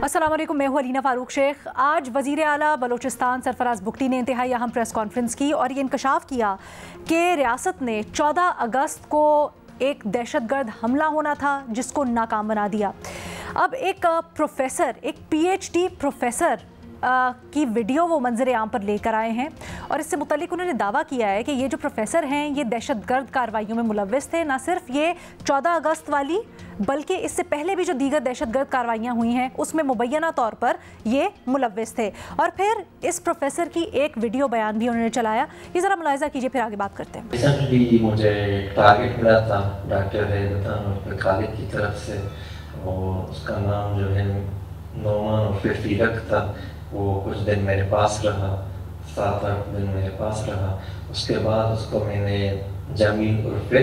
अस्सलाम वालेकुम, मैं हूं अलीना फारूक शेख। आज वज़ीर आला बलोचिस्तान सरफराज बुगटी ने इंतहाई अहम प्रेस कॉन्फ्रेंस की और ये इंकशाफ किया कि रियासत ने 14 अगस्त को एक दहशतगर्द हमला होना था जिसको नाकाम बना दिया। अब एक प्रोफेसर, एक PhD प्रोफेसर की वीडियो वो मंजर आम पर लेकर आए हैं और इससे मुतल्लिक उन्होंने दावा किया है कि ये जो प्रोफेसर हैं ये दहशतगर्द कार्रवाइयों में मुलव्वस थे। ना सिर्फ ये 14 अगस्त वाली बल्कि इससे पहले भी जो दीगर दहशतगर्द कार्रवाइयाँ हुई हैं उसमें मुबैना तौर पर ये मुलव्वस थे। और फिर इस प्रोफेसर की एक वीडियो बयान भी उन्होंने चलाया। ये ज़रा मुलाहिज़ा कीजिए, फिर आगे बात करते हैं। रिसेंटली मुझे टारगेट मिला था डॉक्टर हैदर खालिद की तरफ से और उसका नाम जो है नोमान और फिर फीरक था। वो कुछ दिन मेरे पास रहा, 7-8 दिन मेरे पास रहा। उसके बाद उसको मैंने जमील उर्फ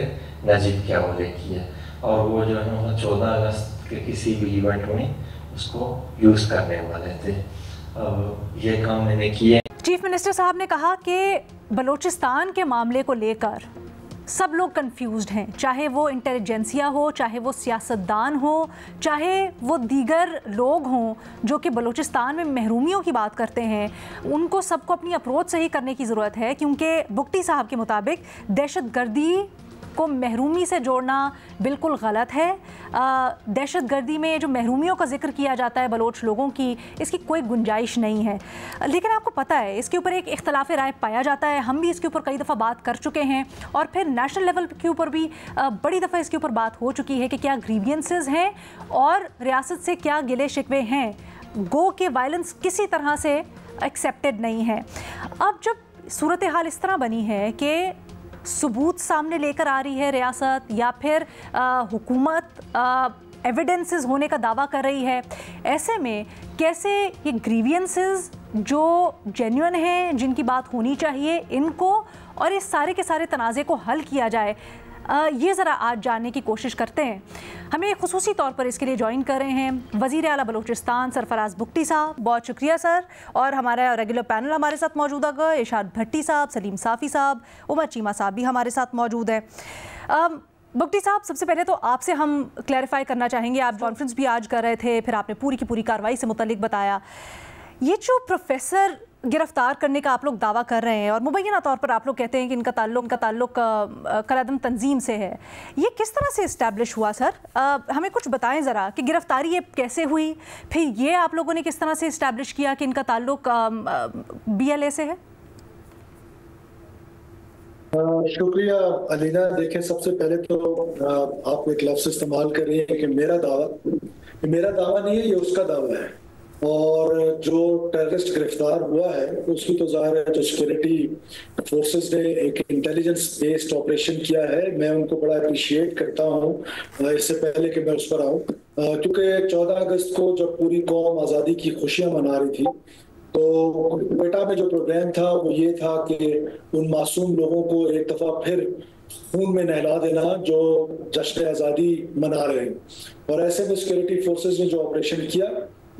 नजीब के हवाले किया और वो जो है 14 अगस्त के किसी भी इवेंट में उसको यूज़ करने वाले थे। अब ये काम मैंने किए। चीफ मिनिस्टर साहब ने कहा कि बलोचिस्तान के मामले को लेकर सब लोग कंफ्यूज्ड हैं, चाहे वो इंटेलिजेंसिया हो, चाहे वो सियासतदान हो, चाहे वो दीगर लोग हों जो कि बलूचिस्तान में महरूमियों की बात करते हैं। उनको सबको अपनी अप्रोच सही करने की ज़रूरत है क्योंकि बुगटी साहब के मुताबिक दहशतगर्दी को महरूमी से जोड़ना बिल्कुल गलत है। दहशतगर्दी में जो महरूमियों का जिक्र किया जाता है बलोच लोगों की, इसकी कोई गुंजाइश नहीं है। लेकिन आपको पता है इसके ऊपर एक इख्तलाफ राय पाया जाता है। हम भी इसके ऊपर कई दफ़ा बात कर चुके हैं और फिर नेशनल लेवल के ऊपर भी बड़ी दफ़ा इसके ऊपर बात हो चुकी है कि क्या ग्रीवियंसेस हैं और रियासत से क्या गिले शिकवे हैं। गो के वायलेंस किसी तरह से एक्सेप्टेड नहीं है। अब जब सूरत हाल इस तरह बनी है कि सबूत सामने लेकर आ रही है रियासत या फिर हुकूमत एविडेंसेस होने का दावा कर रही है, ऐसे में कैसे ये ग्रीवियंसेस जो जेन्युइन हैं, जिनकी बात होनी चाहिए, इनको और इस सारे के सारे तनाज़े को हल किया जाए, ये ज़रा आज जानने की कोशिश करते हैं। हमें खुसूसी तौर पर इसके लिए ज्वाइन कर रहे हैं वज़ीर आला बलूचिस्तान सरफराज बुगटी साहब। बहुत शुक्रिया सर। और हमारा रेगुलर पैनल हमारे साथ मौजूद है, इरशाद भट्टी साहब, सलीम साफ़ी साहब, उमर चीमा साहब भी हमारे साथ मौजूद है। बुगटी साहब, सबसे पहले तो आपसे हम क्लैरिफाई करना चाहेंगे, आप कॉन्फ्रेंस भी आज कर रहे थे, फिर आपने पूरी की पूरी कार्रवाई से मुतल्लिक बताया। ये जो प्रोफेसर गिरफ्तार करने का आप लोग दावा कर रहे हैं और मुबैना तौर पर आप लोग कहते हैं कि इनका ताल्लुक कलादम तंजीम से है, ये किस तरह से इस्टेब्लिश हुआ सर? हमें कुछ बताएं ज़रा कि गिरफ्तारी ये कैसे हुई, फिर ये आप लोगों ने किस तरह से इस्टेब्लिश किया कि इनका ताल्लुक BLA से है? शुक्रिया अलीना। देखें, सबसे पहले तो आप एक लफ्ज़ इस्तेमाल कर रही हैं कि मेरा दावा नहीं है, ये उसका दावा है। और जो टेररिस्ट गिरफ्तार हुआ है उसकी तो ज़ाहिर है जो सिक्योरिटी फोर्सेस ने एक इंटेलिजेंस बेस्ड ऑपरेशन किया है, मैं उनको बड़ा अप्रिशिएट करता हूँ। इससे पहले कि मैं उस पर आऊँ, क्योंकि 14 अगस्त को जब पूरी कौम आज़ादी की खुशियाँ मना रही थी तो क्वेटा में जो प्रोग्राम था वो ये था कि उन मासूम लोगों को एक दफ़ा फिर खून में नहला देना जो जश्न आज़ादी मना रहे हैं। और ऐसे में सिक्योरिटी फोर्सेस ने जो ऑपरेशन किया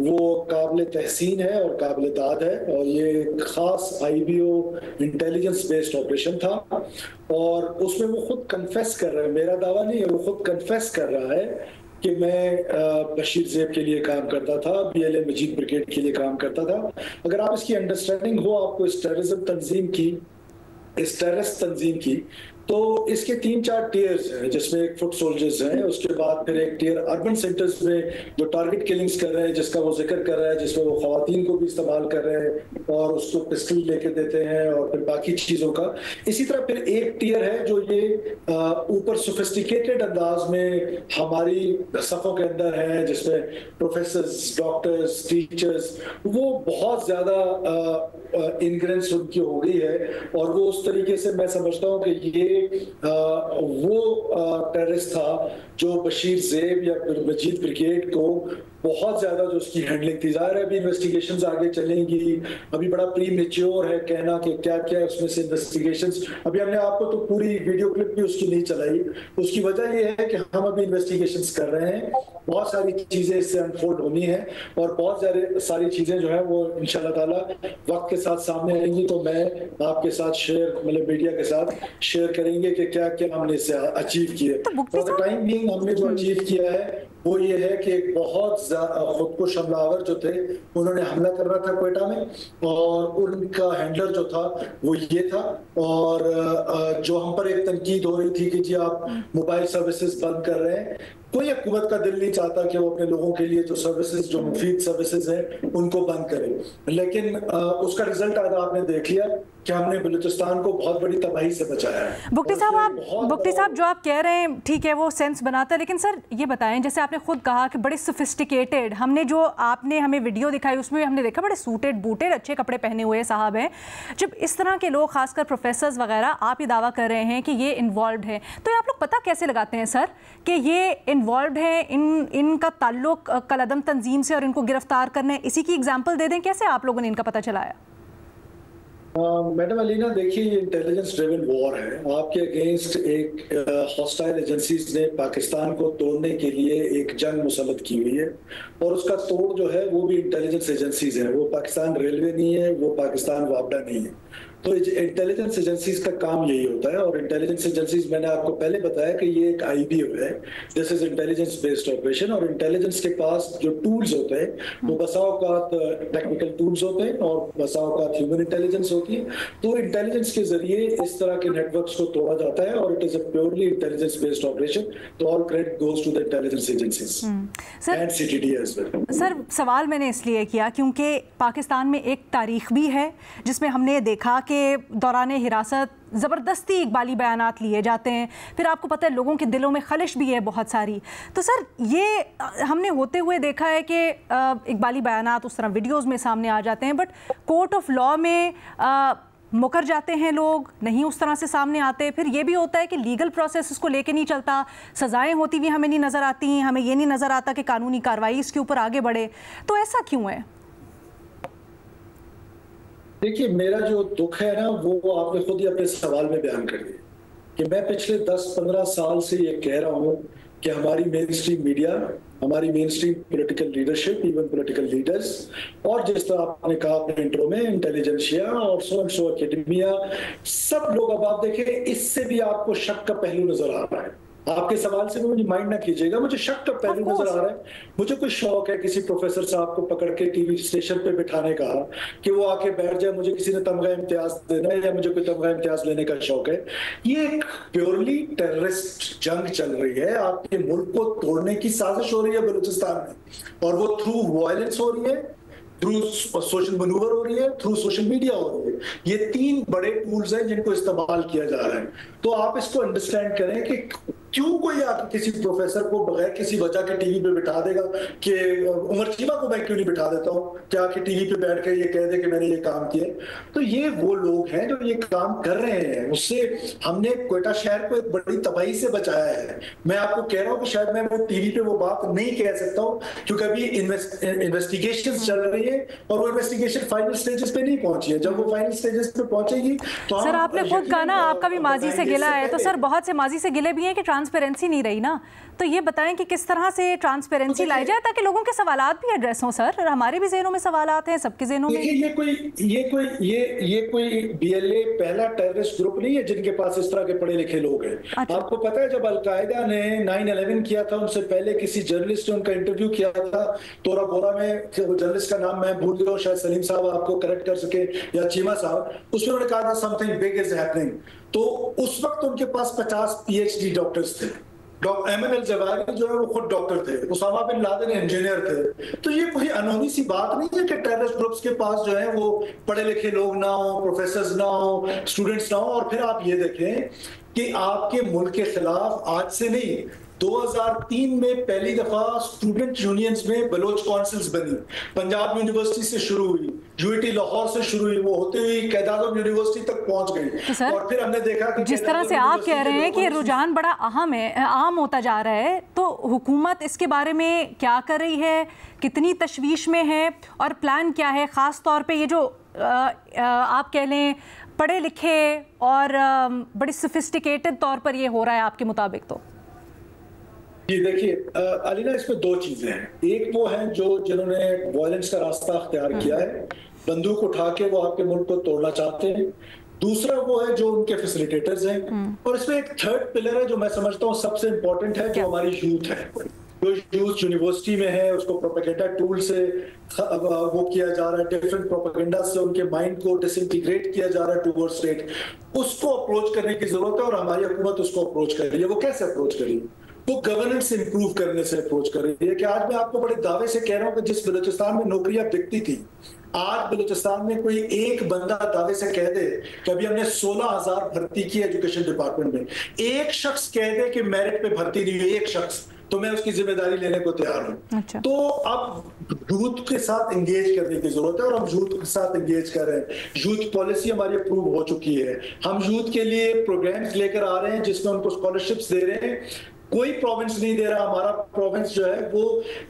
वो काबिल तहसीन है और काबिल दाद है और ये खास IBO इंटेलिजेंस बेस्ड ऑपरेशन था। और उसमें वो खुद कन्फेस कर रहा है, मेरा दावा नहीं है, वो खुद कन्फेस कर रहा है कि मैं बशीर ज़ेब के लिए काम करता था, BLA मजीद ब्रिगेड के लिए काम करता था। अगर आप इसकी अंडरस्टैंडिंग हो आपको इस टेररिस्ट तंजीम की, तो इसके 3-4 टियर्स हैं जिसमें एक फुट सोल्जर्स हैं, उसके बाद फिर एक टियर अर्बन सेंटर्स में जो टारगेट किलिंग्स कर रहे हैं जिसका वो जिक्र कर रहा है, जिसमें वो खवातीन को भी इस्तेमाल कर रहे हैं और उसको पिस्टल लेके देते हैं और फिर बाकी चीज़ों का। इसी तरह फिर एक टियर है जो ये ऊपर सोफिस्टिकेटेड अंदाज में हमारी सफ़ों के अंदर है, जिसमें प्रोफेसर्स, डॉक्टर्स, टीचर्स, वो बहुत ज़्यादा इनग्रेंस उनकी हो गई है और वो उस तरीके से मैं समझता हूँ कि ये वो टेररिस्ट था जो बशीर ज़ेब या मजीद ब्रिगेड को बहुत ज्यादा जो उसकी हैंडलिंग थी। ज़ाहिर है अभी इन्वेस्टिगेशंस आगे चलेंगी, अभी बड़ा प्री मेच्योर है कहना कि क्या क्या उसमें से इन्वेस्टिगेशंस। अभी हमने आपको तो पूरी वीडियो क्लिप भी उसकी नहीं चलाई, उसकी वजह ये है कि हम अभी इन्वेस्टिगेशंस कर रहे हैं, बहुत सारी चीजें इससे अनफोल्ड होनी है और बहुत सारी चीजें जो है वो इंशाल्लाह ताला वक्त के साथ सामने आएंगी। तो मैं आपके साथ शेयर, मतलब मीडिया के साथ शेयर करेंगे कि क्या क्या हमने इससे अचीव किए। फॉर द टाइम बीइंग हमने जो अचीव किया है वो ये है कि एक बहुत खुदकुश हमलावर जो थे उन्होंने हमला करना था क्वेटा में और उनका हैंडलर जो था वो ये था। और जो हम पर एक तनकीद हो रही थी कि जी आप मोबाइल सर्विसेज बंद कर रहे हैं, कोई हुकूमत का दिल नहीं चाहता कि वो अपने लोगों के लिए जो सर्विसेज, जो मुफीद सर्विसेज हैं उनको बंद करें। लेकिन उसका रिजल्ट आज आपने देख लिया कि हमने बलूचिस्तान को बहुत बड़ी तबाही से बचाया है। बुख्ती साहब जो आप कह रहे हैं ठीक है, वो सेंस बनाता है, लेकिन सर ये बताएं, जैसे आपने खुद कहा कि बड़े सोफिस्टिकेटेड, हमने जो आपने हमें वीडियो दिखाई उसमें हमने देखा बड़े सूटेड बूटेड अच्छे कपड़े पहने हुए साहब हैं। जब इस तरह के लोग, खासकर प्रोफेसर्स वगैरह, आप ये दावा कर रहे हैं कि ये इन्वॉल्व हैं, तो ये आप लोग पता कैसे लगाते हैं सर कि ये इन्वॉल्व है, इनका ताल्लुक कलअदम तंजीम से और इनको गिरफ्तार करना है? इसी की एग्जाम्पल दे दें, कैसे आप लोगों ने इनका पता चलाया? मैडम अलीना देखिए, ये इंटेलिजेंस ड्रिवन वॉर है। आपके अगेंस्ट एक हॉस्टाइल एजेंसीज ने पाकिस्तान को तोड़ने के लिए एक जंग मुसल्लत की हुई है और उसका तोड़ जो है वो भी इंटेलिजेंस एजेंसीज है। वो पाकिस्तान रेलवे नहीं है, वो पाकिस्तान वापडा नहीं है। तो इंटेलिजेंस एजेंसीज का काम यही होता है। और इंटेलिजेंस एजेंसीज, मैंने आपको पहले बताया कि ये एक IBO है, this is intelligence based operation. और इंटेलिजेंस के पास जो टूल्स होते हैं वो बसा औकात टेक्निकल टूल्स होते हैं और बसा औकात ह्यूमन इंटेलिजेंस होती है। तो इंटेलिजेंस के जरिए इस तरह के नेटवर्क्स को तोड़ा जाता है और it is a purely intelligence based operation. तो all credit goes to the intelligence agencies and CTD as well. Sir सवाल मैंने इसलिए किया क्योंकि पाकिस्तान में एक तारीख भी है जिसमें हमने देखा कि दौरान हिरासत ज़बरदस्ती इकबाली बयानात लिए जाते हैं, फिर आपको पता है लोगों के दिलों में खलिश भी है बहुत सारी। तो सर ये हमने होते हुए देखा है कि इकबाली बयानात उस तरह वीडियोस में सामने आ जाते हैं, बट कोर्ट ऑफ लॉ में मुकर जाते हैं लोग, नहीं उस तरह से सामने आते। फिर ये भी होता है कि लीगल प्रोसेस उसको लेके नहीं चलता, सज़ाएं होती हुई हमें नहीं नज़र आती, हमें ये नहीं नज़र आता कि कानूनी कार्रवाई इसके ऊपर आगे बढ़े। तो ऐसा क्यों है? देखिए, मेरा जो दुख है ना वो आपने खुद ही अपने सवाल में बयान कर दिया कि मैं पिछले 10-15 साल से ये कह रहा हूँ कि हमारी मेन स्ट्रीम मीडिया, हमारी main stream political leadership, even political leaders, और जिस तरह आपने कहा अपने इंट्रो में इंटेलिजेंशिया और सो एकेडमिया, सब लोग, अब आप देखें इससे भी आपको शक का पहलू नजर आ रहा है। आपके सवाल से मुझे माइंड ना कीजिएगा, मुझे शक का पहलू नजर आ रहा है। मुझे कोई शौक है किसी प्रोफेसर साहब को पकड़ के टीवी स्टेशन पे बिठाने का कि वो आके बैठ जाए, मुझे किसी ने तमगा इम्तियाज देना है या मुझे कोई तमगा इम्तियाज लेने का शौक है। ये एक प्योरली टेररिस्ट जंग चल रही है, आपके मुल्क को तोड़ने की साजिश हो रही है बलूचिस्तान में, और वो थ्रू वायलेंस हो रही है, थ्रू सोशल मनूवर हो रही है, थ्रू सोशल मीडिया हो रही है। ये 3 बड़े टूल्स हैं जिनको इस्तेमाल किया जा रहा है। तो आप इसको अंडरस्टैंड करें कि क्यों कोई आके किसी प्रोफेसर को बगैर किसी वजह के टीवी पे बिठा देगा कि उमर चीमा को मैं क्यों नहीं बिठा देता हूँ क्या कि टीवी पे बैठ के ये कह दे कि मैंने ये काम किया। तो ये वो लोग हैं जो ये काम कर रहे हैं। उससे हमने क्वेटा शहर को एक बड़ी तबाही से बचाया है। मैं आपको कह रहा हूँ कि शायद मैं वो टीवी पे वो बात नहीं कह सकता हूँ क्योंकि अभी इन्वेस्टिगेशन चल रही है और वो इन्वेस्टिगेशन फाइनल स्टेजेस पे नहीं पहुंची है। जब वो फाइनल स्टेजेस पे पहुंचेगी तो सर आपने खुद कहा ना आपका भी माजी से गिला है, तो सर बहुत से माजी से गिले भी हैं कि ट्रांसपेरेंसी नहीं रही ना। तो ये बताएं कि किस तरह से ट्रांसपेरेंसी लाई जाए ताकि लोगों के सवालात भी एड्रेस हों। सर हमारे भी ज़हनों में सवालात हैं, सबके ज़हनों में। ये कोई BLA पहला टेररिस्ट ग्रुप नहीं है जिनके पास इस तरह के पढ़े लिखे लोग हैं। अच्छा। आपको पता है जब अलकायदा ने 9/11 किया था उनसे पहले किसी जर्नलिस्ट ने उनका इंटरव्यू किया था तोरा बोरा में, जर्नलिस्ट का नाम मैं भूल गया, शायद सलीम साहब आपको करेक्ट कर सके या चीमा साहब, उसमें उन्होंने कहा था समथिंग बिग इज हैपनिंग। तो उस वक्त उनके पास 50 PhD डॉक्टर्स थे। डॉक्टर अहमद अल जवारी जो है वो खुद डॉक्टर थे, उसामा बिन लादेन इंजीनियर थे। तो ये कोई अनहोनी सी बात नहीं है कि टेररिस्ट ग्रुप्स के पास जो है वो पढ़े लिखे लोग ना हो, प्रोफेसर्स ना हो, स्टूडेंट्स ना हो। और फिर आप ये देखें कि आपके मुल्क के खिलाफ आज से नहीं 2003 में पहली दफा स्टूडेंट यूनियंस में बलोच काउंसिल्स बनी, पंजाब यूनिवर्सिटी से शुरू हुई, यूआईटी लाहौर से शुरू हुई, वो होते हुए क़यादत यूनिवर्सिटी तक पहुंच गई। तो सर, और फिर हमने देखा कि जिस तरह से आप कह रहे हैं कि रुझान बड़ा आम होता जा रहा है, तो हुकूमत इसके बारे में क्या कर रही है, कितनी तशवीश में है और प्लान क्या है? ख़ास तौर पे ये जो आप कह लें पढ़े लिखे और बड़ी सोफिस्टिकेटेड तौर पर ये हो रहा है आपके मुताबिक, तो जी देखिए अलीना, इसमें दो चीजें हैं। एक वो है जो जिन्होंने वायलेंस का रास्ता अख्तियार किया है, बंदूक उठा के वो आपके मुल्क को तोड़ना चाहते हैं। दूसरा वो है जो उनके फैसिलिटेटर्स हैं। और इसमें एक थर्ड पिलर है जो मैं समझता हूँ सबसे इंपॉर्टेंट है, जो हमारी यूथ है। जो यूथ यूनिवर्सिटी में है उसको प्रोपेगेंडा टूल से वो किया जा रहा है, डिफरेंट प्रोपेगेंडा से उनके माइंड को डिसइंटीग्रेट किया जा रहा है टूवर्ड स्टेट। उसको अप्रोच करने की जरूरत है और हमारी हुकूमत उसको अप्रोच कर रही है। वो कैसे अप्रोच कर रही है? वो गवर्नेंस इंप्रूव करने से अप्रोच कर रही है। कि आज मैं आपको बड़े दावे से कह रहा हूं कि जिस बलूचिस्तान में नौकरियां बिकती थी, आज बलूचिस्तान में कोई एक बंदा दावे से कह दे कि अभी हमने 16,000 भर्ती की एजुकेशन डिपार्टमेंट में, एक शख्स कह दे कि मेरिट पे भर्ती नहीं हुई, एक शख्स, तो मैं उसकी जिम्मेदारी लेने को तैयार हूं। अच्छा। तो अब यूथ के साथ एंगेज करने की जरूरत है और हम यूथ के साथ एंगेज कर रहे हैं। यूथ पॉलिसी हमारी अप्रूव हो चुकी है। हम यूथ के लिए प्रोग्राम्स लेकर आ रहे हैं जिसमें उनको स्कॉलरशिप्स दे रहे हैं। कोई प्रोविंस नहीं दे रहा, हमारा प्रोविंस जो है वो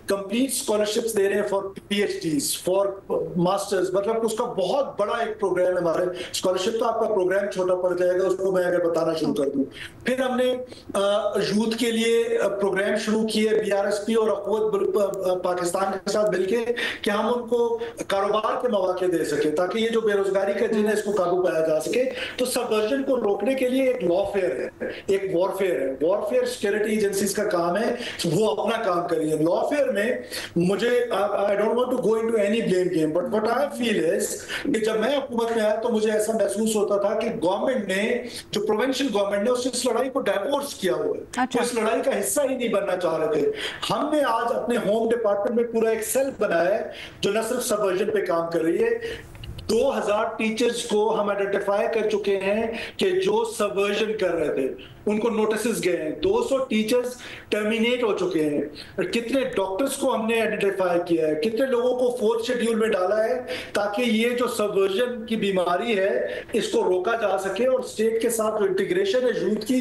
कंप्लीट स्कॉलरशिप्स दे रहे हैं फॉर पीएचडीज, फॉर मास्टर्स। मतलब उसका बहुत बड़ा एक प्रोग्राम है हमारे। स्कॉलरशिप तो आपका प्रोग्राम छोटा पड़ जाएगा, उसको मैं अगर बताना शुरू कर दूं। फिर हमने यूथ के लिए प्रोग्राम शुरू किए बीआरएसपी और अखवत पाकिस्तान के साथ मिलके कि हम उनको कारोबार के मौके दे सके, ताकि ये जो बेरोजगारी का जिन है इसको काबू पाया जा सके। तो सबवर्जन को रोकने के लिए एक लॉफेयर है, एक वॉरफेयर है। वॉरफेयर सिक्योरिटी एजेंसीज का काम है, वो अपना काम करिए। लॉफेयर में मुझे I don't want to go into any blame game, but what I feel is कि जब मैं हुकूमत में आया तो मुझे ऐसा महसूस होता था कि गवर्नमेंट ने, जो प्रोविंशियल गवर्नमेंट ने, उस लड़ाई को डाइवोर्स किया हुआ है। अच्छा। उस लड़ाई का हिस्सा ही नहीं बनना चाह रहे थे। हमने आज अपने होम डिपार्टमेंट में पूरा एक सेल बनाया है जो न सिर्फ सबवर्जन पे काम कर रही है। 2000 टीचर्स को हम आइडेंटिफाई कर चुके हैं कि जो सबवर्जन कर रहे थे, उनको नोटिस गए हैं। 200 टीचर्स टर्मिनेट हो चुके हैं। और कितने डॉक्टर्स को हमने आइडेंटिफाई किया है, कितने लोगों को 4th शेड्यूल में डाला है, ताकि ये जो सबवर्जन की बीमारी है इसको रोका जा सके और स्टेट के साथ जो इंटीग्रेशन है यूथ की।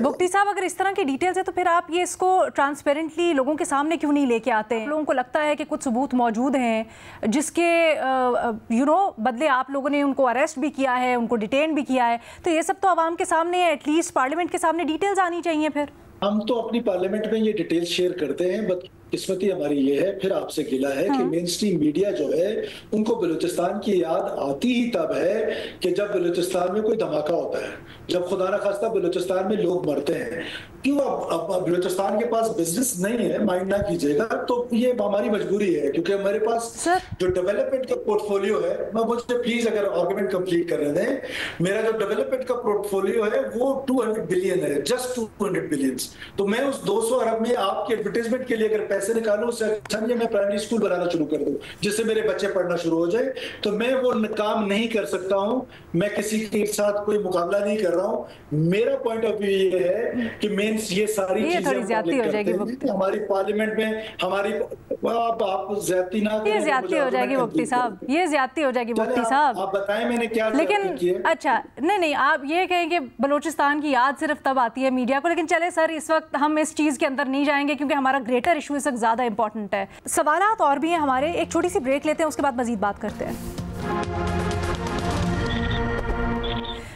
बुख्ती साहब, अगर इस तरह की डिटेल्स है तो फिर आप ये इसको ट्रांसपेरेंटली लोगों के सामने क्यों नहीं लेके आते हैं? लोगों को लगता है कि कुछ सबूत मौजूद हैं जिसके बदले आप लोगों ने उनको अरेस्ट भी किया है, उनको डिटेन भी किया है। तो ये सब तो आवाम के सामने, एटलीस्ट पार्लियामेंट के सामने डिटेल्स आनी चाहिए। फिर हम तो अपनी पार्लियामेंट में ये डिटेल्स शेयर करते हैं, बदकिस्मती हमारी ये है, फिर आपसे गिला है कि मेन स्ट्रीम मीडिया जो है उनको बलूचिस्तान की याद आती ही तब है कि जब बलूचिस्तान में कोई धमाका होता है, जब खुदा न खास्ता बलूचिस्तान में लोग मरते हैं। क्यों? अब बलूचिस्तान के पास बिजनेस नहीं है, माइंड ना कीजिएगा, तो ये हमारी मजबूरी है, क्योंकि हमारे पास जो डेवलपमेंट का पोर्टफोलियो है, मुझे प्लीज अगर आर्गुमेंट कंप्लीट करने दें, मेरा जो डेवलपमेंट का पोर्टफोलियो है वो 200 बिलियन है, जस्ट 200 बिलियन। तो मैं उस 200 अरब में आपके एडवर्टाइजमेंट के लिए अगर पैसे निकालूं, उससे अच्छा मैं प्राइमरी स्कूल बनाना शुरू कर दूं जिससे मेरे बच्चे पढ़ना शुरू हो जाए, तो मैं वो काम नहीं कर सकता हूं। मैं किसी के साथ कोई मुकाबला नहीं कर रहा हूं। मेरा पॉइंट ऑफ व्यू ये है कि मेन ये सारी चीजें थोड़ी ज्यादती हो जाएगी हमारी पार्लियामेंट में, हमारी आप ज्यादती ना करें, ये ज्यादती हो जाएगी मुफ्ती साहब, ये ज्यादती हो जाएगी मुफ्ती साहब। आप बताएं मैंने क्या लेकिन अच्छा नहीं, आप ये कहें कि बलूचिस्तान की याद सिर्फ तब आती है मीडिया को, लेकिन चले सर इस वक्त हम इस चीज़ के अंदर नहीं जाएंगे क्योंकि हमारा ग्रेटर इशू इस वक्त ज़्यादा इंपॉर्टेंट है। सवालात और भी हैं हमारे, एक छोटी सी ब्रेक लेते हैं, उसके बाद मजीद बात करते हैं।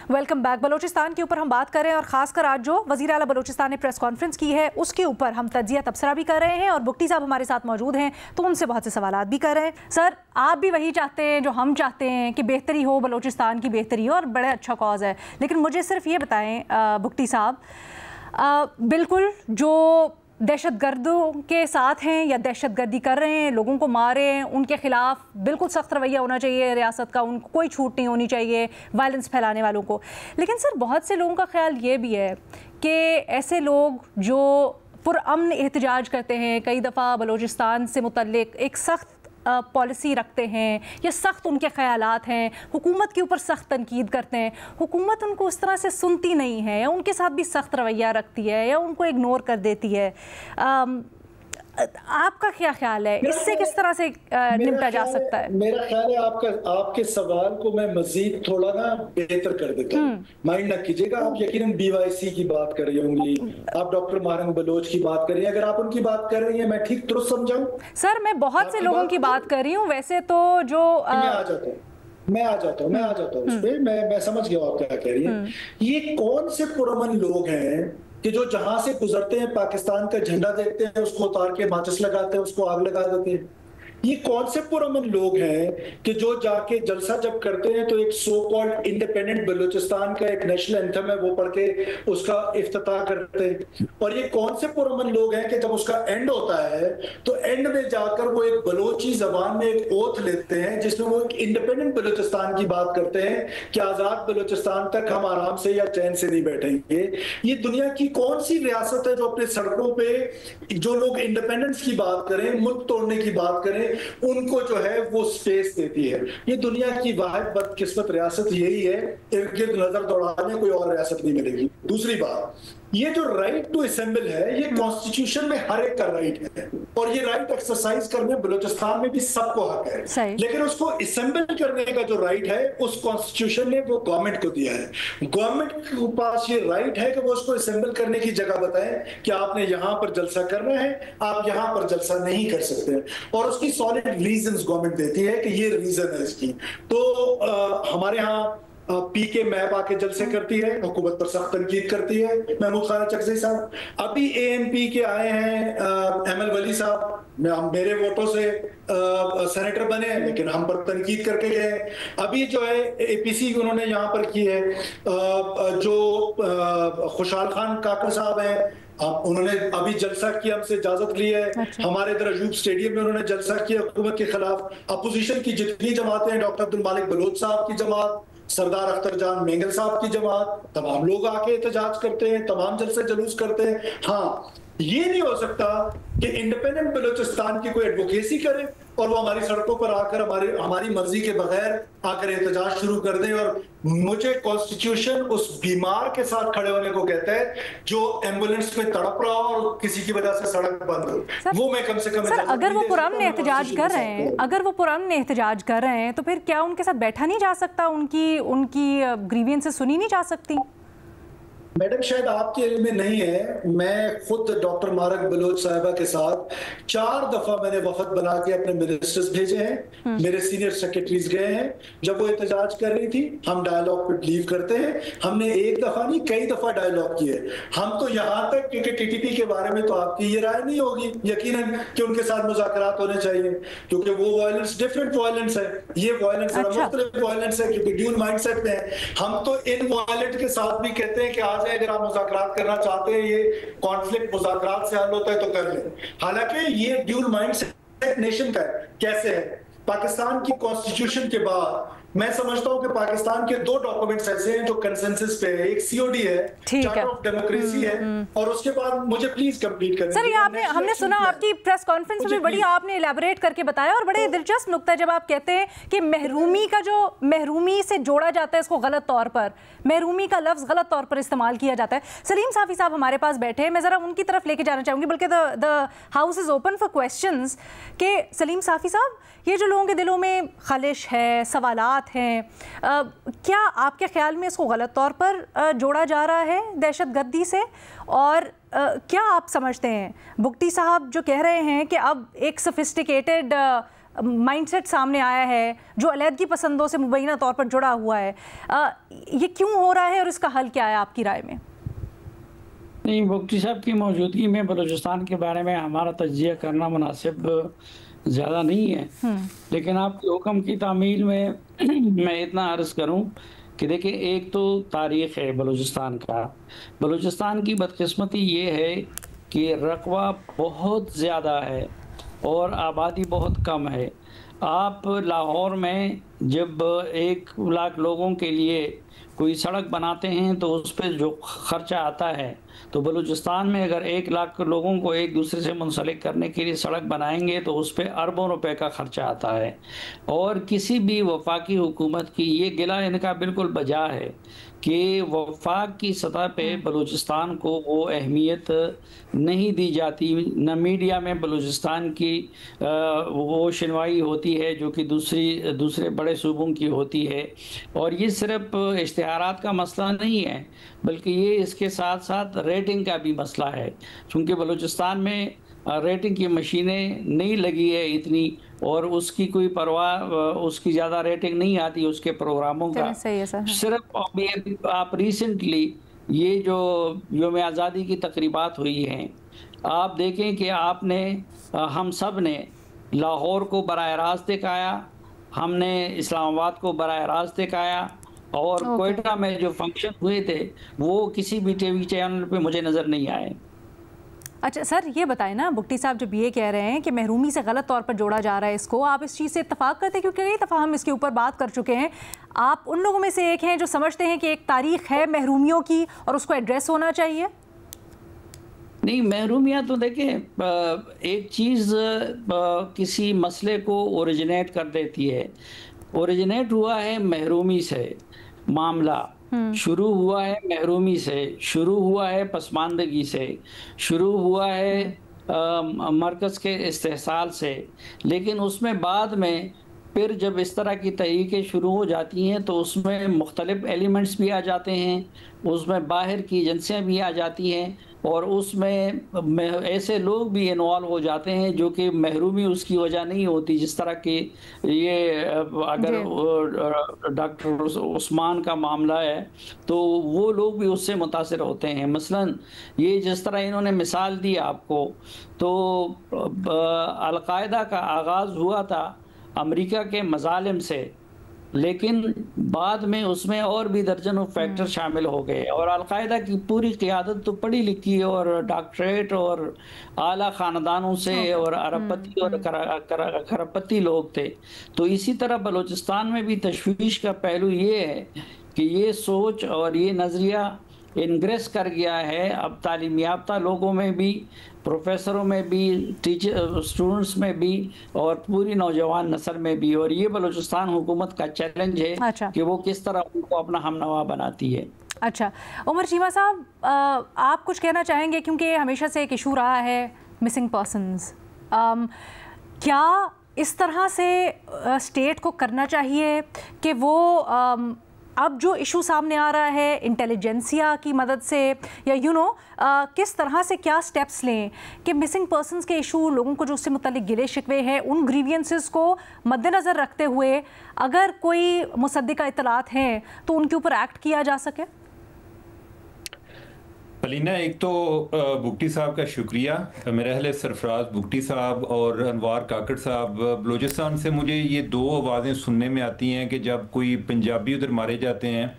Welcome back. बलूचिस्तान के ऊपर हम बात कर रहे हैं और ख़ासकर आज जो वज़ीर आला बलूचिस्तान ने प्रेस कॉन्फ्रेंस की है उसके ऊपर हम तज्जिया तबसरा भी कर रहे हैं और बुख्ती साहब हमारे साथ मौजूद हैं तो उनसे बहुत से सवालात भी कर रहे हैं। सर, आप भी वही चाहते हैं जो हम चाहते हैं कि बेहतरी हो, बलूचिस्तान की बेहतरी हो, और बड़ा अच्छा कॉज है। लेकिन मुझे सिर्फ ये बताएं बुख्ती साहब, बिल्कुल जो दहशतगर्दों के साथ हैं या दहशतगर्दी कर रहे हैं, लोगों को मारे हैं, उनके खिलाफ बिल्कुल सख्त रवैया होना चाहिए रियासत का, उनको कोई छूट नहीं होनी चाहिए वायलेंस फैलाने वालों को। लेकिन सर बहुत से लोगों का ख्याल ये भी है कि ऐसे लोग जो पुरअमन एहतजाज करते हैं, कई दफ़ा बलूचिस्तान से मुतल्लिक एक सख्त पॉलिसी रखते हैं या सख्त उनके ख्यालात हैं, हुकूमत के ऊपर सख्त तनकीद करते हैं, हुकूमत उनको उस तरह से सुनती नहीं है या उनके साथ भी सख्त रवैया रखती है या उनको इग्नोर कर देती है, आपका क्या ख्याल है, इससे किस तरह से निपटा जा सकता है? मेरा ख्याल है आपके सवाल को मैं मजीद थोड़ा ना बेहतर कर देता हूँ, माइंड ना कीजिएगा। आप यकीनन BYC की बात कर रही होंगी, आप डॉक्टर मारंग बलोच की बात कर रही हैं, अगर आप उनकी बात कर रही हैं मैं ठीक दुरुस्त समझाऊं? सर मैं बहुत से लोगों की बात कर रही हूँ, वैसे तो जो मैं आ जाता हूँ उस पे, मैं समझ गया आप क्या कह रही हैं। ये कौन से पुरअमन लोग हैं कि जो जहां से गुजरते हैं पाकिस्तान का झंडा देखते हैं, उसको उतार के माचिस लगाते हैं, उसको आग लगा देते हैं? ये कौन से पुरअमन लोग हैं कि जो जाके जलसा जब करते हैं तो एक सो कॉल्ड इंडिपेंडेंट बलूचिस्तान का एक नेशनल एंथम है वो पढ़ के उसका इफ्तिताह करते हैं? और ये कौन से पुरअमन लोग हैं कि जब उसका एंड होता है तो एंड में जाकर वो एक बलोची जबान में एक ओथ लेते हैं जिसमें वो एक इंडिपेंडेंट बलूचिस्तान की बात करते हैं कि आजाद बलूचिस्तान तक हम आराम से या चैन से नहीं बैठेंगे? ये दुनिया की कौन सी रियासत है जो अपने सड़कों पे जो लोग इंडिपेंडेंस की बात करें, मुल्क तोड़ने की बात करें, उनको जो है वो स्पेस देती है? ये दुनिया की वाहिद बदकिस्मत रियासत यही है, इर्द गिर्द नजर दौड़ाने कोई और रियासत नहीं मिलेगी। दूसरी बात, ये जो राइट टू असेंबल है ये कॉन्स्टिट्यूशन में हर एक का राइट है और ये राइट एक्सरसाइज करने बलूचिस्तान में भी सबको हक है, लेकिन उसको असेंबल करने का जो राइट है उस कॉन्स्टिट्यूशन ने वो गवर्नमेंट को दिया है। गवर्नमेंट के पास ये राइट है कि वो उसको असेंबल करने की जगह बताए कि आपने यहां पर जलसा करना है, आप यहां पर जलसा नहीं कर सकते, और उसकी सॉलिड रीजंस गवर्नमेंट देती है कि ये रीजन है इसकी। तो हमारे यहाँ PK मैप आके जलसे करती है, हुकूमत पर सख्त तनकीद करती है, महमूद खान चकज़ई साहब। अभी ANP के आए हैं ML वली साहब, मेरे वोटों से सेनेटर बने लेकिन हम पर तनकीद करके गए। अभी जो है APC उन्होंने यहाँ पर की है, जो खुशहाल खान काकर साहब हैं उन्होंने अभी जलसा किया, हमसे इजाजत ली है। अच्छा। हमारे इधर अजूब स्टेडियम में उन्होंने जलसा किया हुकूमत के खिलाफ। अपोजिशन की जितनी जमातें हैं, डॉक्टर अब्दुल मालिक बलोच साहब की जमात, सरदार अख्तर जान मेंगल साहब की जमात, तमाम लोग आके एहतजाज करते हैं, तमाम जलसे जुलूस करते हैं। हाँ, ये नहीं हो सकता कि इंडिपेंडेंट बलूचिस्तान की कोई एडवोकेसी करे और वो हमारी सड़कों पर आकर हमारी मर्जी के बगैर आकर एहतजाज शुरू कर दें। और मुझे कॉन्स्टिट्यूशन उस बीमार के साथ खड़े होने को कहता है जो एम्बुलेंस में तड़प रहा हो और किसी की वजह से सड़क बंद हो, वो मैं कम से कम सर अगर वो पुरअमन एहतजाज कर रहे हैं, अगर वो पुरअमन एहतजाज कर रहे हैं तो फिर क्या उनके साथ बैठा नहीं जा सकता, उनकी ग्रीवियंसेस सुनी नहीं जा सकती? मैडम शायद आपके इल्म में नहीं है, मैं खुद डॉक्टर मारंग बलोच साहिबा के साथ 4 दफा मैंने वफद बना के अपने मिनिस्टर्स भेजे हैं, मेरे सीनियर सेक्रेटरीज गए हैं। जब वो एहतजाज कर रही थी हम डायलॉग पे बिलीव करते हैं, हमने एक दफा नहीं कई दफा डायलॉग किए। हम तो यहाँ तक क्योंकि TTP के बारे में तो आपकी ये राय नहीं होगी यकीनन कि उनके साथ मुज़ाकरात होने चाहिए, क्योंकि वो वायलेंस डिफरेंट वायलेंस है, ये वायलेंस मुख्तलिफ वायलेंस है, क्योंकि ड्यूल माइंडसेट में है। हम तो इन वायलेंट के साथ भी कहते हैं कि आज अगर आप मुज़ाकरात करना चाहते हैं, ये कॉन्फ्लिक्ट मुज़ाकरात से हल होता है तो कर लें। हालांकि ये ड्यूल माइंडसेट नेशन का है। कैसे है? पाकिस्तान की कॉन्स्टिट्यूशन के बाद मैं समझता हूं कि पाकिस्तान के 2 डॉक्यूमेंट्स ऐसे हैं जो कंसेंसस पे है, एक COD है, चार्टर ऑफ डेमोक्रेसी है, और उसके बाद मुझे प्लीज कंप्लीट करने सर, ये हमने सुना आपकी प्रेस कॉन्फ्रेंस में बड़ी आपने इलैबोरेट करके बताया, और बड़े दिलचस्प नुक्ता जब आप कहते हैं कि महरूमी का जो महरूमी से जोड़ा जाता है इसको गलत तौर पर, महरूमी का लफ्ज गलत तौर पर इस्तेमाल किया जाता है। सलीम साफी साहब हमारे पास बैठे हैं, मैं जरा उनकी तरफ लेके जाना चाहूंगी, बल्कि the house is open for questions के सलीम साफी साहब, ये जो लोगों के दिलों में खलिश है, सवालात हैं, क्या आपके ख्याल में इसको गलत तौर पर जोड़ा जा रहा है दहशतगर्दी से? और क्या आप समझते हैं बुगटी साहब जो कह रहे हैं कि अब एक सोफिस्टिकेटेड माइंडसेट सामने आया है जो अलहदगी पसंदों से मुबैना तौर पर जुड़ा हुआ है, ये क्यों हो रहा है और इसका हल क्या है आपकी राय में? नहीं, बुगटी साहब की मौजूदगी में बलूचिस्तान के बारे में हमारा तज्जिया करना मुनासिब ज़्यादा नहीं है, लेकिन आपके हुक्म की तामील में मैं इतना अर्ज़ करूं कि देखिए, एक तो तारीख़ है बलूचिस्तान का। बलूचिस्तान की बदकिस्मती ये है कि रकबा बहुत ज़्यादा है और आबादी बहुत कम है। आप लाहौर में जब 1 लाख लोगों के लिए कोई सड़क बनाते हैं तो उस पर जो खर्चा आता है, तो बलूचिस्तान में अगर 1 लाख लोगों को एक दूसरे से मुंसलिक करने के लिए सड़क बनाएंगे तो उस पर अरबों रुपए का खर्चा आता है। और किसी भी वफाकी हुकूमत की ये गिला इनका बिल्कुल बजा है कि वफाक की सतह पे बलूचिस्तान को वो अहमियत नहीं दी जाती, न मीडिया में बलूचिस्तान की वो सुनवाई होती है जो कि दूसरे बड़े सूबों की होती है। और ये सिर्फ इश्तिहारात का मसला नहीं है, बल्कि ये इसके साथ साथ रेटिंग का भी मसला है, क्योंकि बलूचिस्तान में रेटिंग की मशीनें नहीं लगी है इतनी, और उसकी कोई परवाह, उसकी ज़्यादा रेटिंग नहीं आती उसके प्रोग्रामों का। सही है सर। सिर्फ आप रिसेंटली ये जो यौम आज़ादी की तकरीबात हुई हैं, आप देखें कि आपने हम सब ने लाहौर को बराह रास्त दिखाया, हमने इस्लामाबाद को बराह रास्त दिखाया, और कोयटा में जो फंक्शन हुए थे वो किसी भी टीवी चैनल पे मुझे नज़र नहीं आए। अच्छा सर, ये बताएं ना, बुगटी साहब जब ये कह रहे हैं कि महरूमी से गलत तौर पर जोड़ा जा रहा है इसको, आप इस चीज़ से इत्तेफाक करते हैं? क्योंकि कई दफ़ा हम इसके ऊपर बात कर चुके हैं। आप उन लोगों में से एक हैं जो समझते हैं कि एक तारीख है महरूमियों की और उसको एड्रेस होना चाहिए? नहीं, महरूमियाँ तो देखें, एक चीज़ किसी मसले को ओरिजिनेट कर देती है। ओरिजिनेट हुआ है महरूमी से, मामला शुरू हुआ है महरूमी से, शुरू हुआ है पसमानदगी से, शुरू हुआ है मरकज़ के इस्तेहसाल से, लेकिन उसमें बाद में फिर जब इस तरह की तहरीकें शुरू हो जाती हैं तो उसमें मुख्तलिफ एलिमेंट्स भी आ जाते हैं, उसमें बाहर की एजेंसियाँ भी आ जाती हैं, और उसमें ऐसे लोग भी इन्वॉल्व हो जाते हैं जो कि महरूमी उसकी वजह नहीं होती। जिस तरह की ये अगर डॉक्टर उस्मान का मामला है तो वो लोग भी उससे मुतासिर होते हैं। मसलन ये जिस तरह इन्होंने मिसाल दी आपको, तो अलकायदा का आगाज़ हुआ था अमेरिका के मज़ालिम से, लेकिन बाद में उसमें और भी दर्जनों फैक्टर शामिल हो गए, और अलकायदा की पूरी क़ियादत तो पढ़ी लिखी और डॉक्टरेट और आला ख़ानदानों से और अरबपति और खरबपति लोग थे। तो इसी तरह बलूचिस्तान में भी तशवीश का पहलू ये है कि ये सोच और ये नज़रिया इनग्रेस कर गया है अब तालीम याफ्ता लोगों में भी, प्रोफेसरों में भी, टीचर स्टूडेंट्स में भी, और पूरी नौजवान नस्ल में भी। और ये बलूचिस्तान हुकूमत का चैलेंज है। अच्छा। कि वो किस तरह उनको अपना हमनवा बनाती है। अच्छा, उमर चीमा साहब, आप कुछ कहना चाहेंगे? क्योंकि हमेशा से एक इशू रहा है मिसिंग पर्सन्स। क्या इस तरह से स्टेट को करना चाहिए कि वो अब जो इशू सामने आ रहा है इंटेलिजेंसिया की मदद से, या किस तरह से क्या स्टेप्स लें कि मिसिंग पर्सन्स के इशू, लोगों को जो उससे मुतालिक गिले शिकवे हैं, उन ग्रीवियंसेस को मद्देनज़र रखते हुए अगर कोई मुसद्दिका इत्तलात हैं तो उनके ऊपर एक्ट किया जा सके? पलीना, एक तो बुगटी साहब का शुक्रिया। मेरा अहले सरफराज बुगटी साहब और अनवार काकड़ साहब, बलूचिस्तान से मुझे ये 2 आवाज़ें सुनने में आती हैं कि जब कोई पंजाबी उधर मारे जाते हैं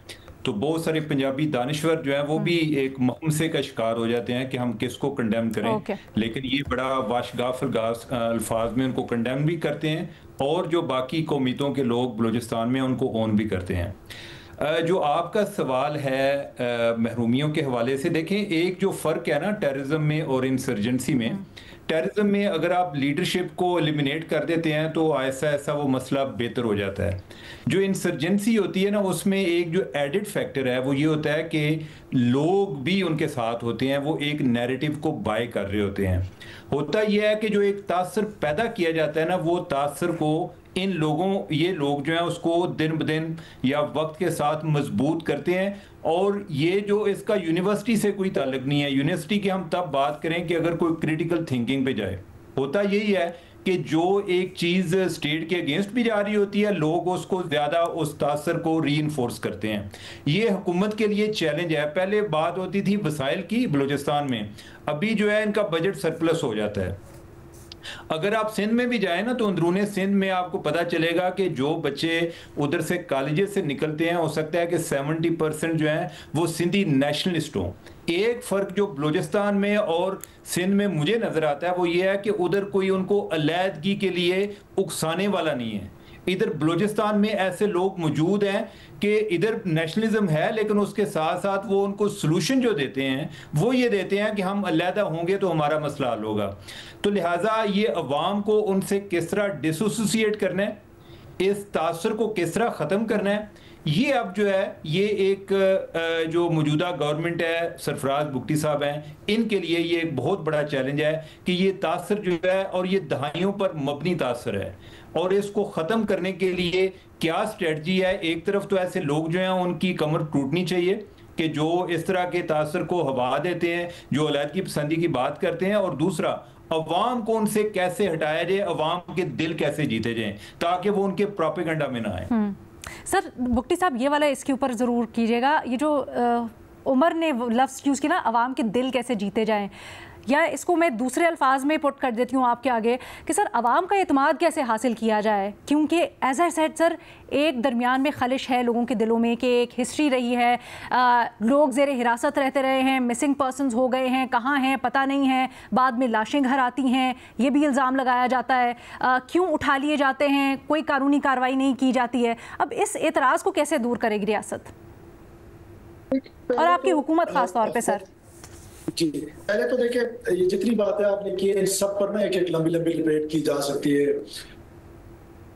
तो बहुत सारे पंजाबी दानिश्वर जो हैं वो भी एक मुहमसे का शिकार हो जाते हैं कि हम किसको कंडेम करें। लेकिन ये बड़ा वाशगाफ अल्फाज में उनको कंडेम भी करते हैं, और जो बाकी कौमियतों के लोग बलूचिस्तान में उनको ओन भी करते हैं। जो आपका सवाल है महरूमियों के हवाले से, देखें एक जो फ़र्क है ना टेररिज्म में और इंसर्जेंसी में, टेररिज्म में अगर आप लीडरशिप को एलिमिनेट कर देते हैं तो ऐसा ऐसा वो मसला बेहतर हो जाता है। जो इंसर्जेंसी होती है ना, उसमें एक जो एडिड फैक्टर है वो ये होता है कि लोग भी उनके साथ होते हैं, वो एक नैरेटिव को बाय कर रहे होते हैं। होता यह है कि जो एक तासर पैदा किया जाता है ना, वो तासर को ये लोग जो हैं उसको दिन ब दिन या वक्त के साथ मजबूत करते हैं। और ये जो इसका यूनिवर्सिटी से कोई ताल्लुक नहीं है। यूनिवर्सिटी की हम तब बात करें कि अगर कोई क्रिटिकल थिंकिंग पे जाए। होता यही है कि जो एक चीज़ स्टेट के अगेंस्ट भी जा रही होती है, लोग उसको ज़्यादा उस तासर को रीइंफोर्स करते हैं। ये हुकूमत के लिए चैलेंज है। पहले बात होती थी वसाइल की बलूचिस्तान में, अभी जो है इनका बजट सरप्लस हो जाता है। अगर आप सिंध में भी जाएं ना, तो अंदरूने सिंध में आपको पता चलेगा कि जो बच्चे उधर से कॉलेजेस से निकलते हैं, हो सकता है कि 70% जो हैं वो सिंधी नेशनलिस्ट हों। एक फ़र्क जो बलूचिस्तान में और सिंध में मुझे नज़र आता है वो ये है कि उधर कोई उनको अलहदगी के लिए उकसाने वाला नहीं है। इधर बलूचिस्तान में ऐसे लोग मौजूद हैं कि इधर नेशनलिज्म है, लेकिन उसके साथ साथ वो उनको सोल्यूशन जो देते हैं वो ये देते हैं कि हम अलहदा होंगे तो हमारा मसला हल होगा। तो लिहाजा ये अवाम को उनसे किस तरह डिसोसिएट करना है, इस तासर को किस तरह ख़त्म करना है, ये अब जो है ये एक जो मौजूदा गवर्नमेंट है, सरफराज बुगटी साहब हैं, इनके लिए ये एक बहुत बड़ा चैलेंज है कि ये तासर जो है और ये दहाइयों पर मबनी तासर है, और इसको ख़त्म करने के लिए क्या स्ट्रेटजी है। एक तरफ तो ऐसे लोग जो हैं उनकी कमर टूटनी चाहिए कि जो इस तरह के तासर को हवा देते हैं, जो अलहदगी पसंदी की बात करते हैं, और दूसरा अवाम को उनसे कैसे हटाया जाए, अवाम के दिल कैसे जीते जाएं ताकि वो उनके प्रोपेगेंडा में ना आए। सर बुगटी साहब ये वाला इसके ऊपर ज़रूर कीजिएगा, ये जो उमर ने लफ्ज़ यूज़ किया ना, अवाम के दिल कैसे जीते जाएं, या इसको मैं दूसरे अल्फाज में पुट कर देती हूँ आपके आगे कि सर अवाम का एतमाद कैसे हासिल किया जाए, क्योंकि एज आई सेड सर एक दरमियान में खलिश है लोगों के दिलों में कि एक हिस्ट्री रही है, लोग ज़ेर हिरासत रहते रहे हैं, मिसिंग पर्सनस हो गए हैं, कहाँ हैं पता नहीं है, बाद में लाशें घर आती हैं, ये भी इल्ज़ाम लगाया जाता है, क्यों उठा लिए जाते हैं, कोई कानूनी कार्रवाई नहीं की जाती है। अब इस एतराज़ को कैसे दूर करेगी रियासत और आपकी हुकूमत ख़ास तौर पर सर? जी, पहले तो देखिए, ये जितनी बातें आपने की इन सब पर ना एक एक लंबी लंबी डिबेट की जा सकती है,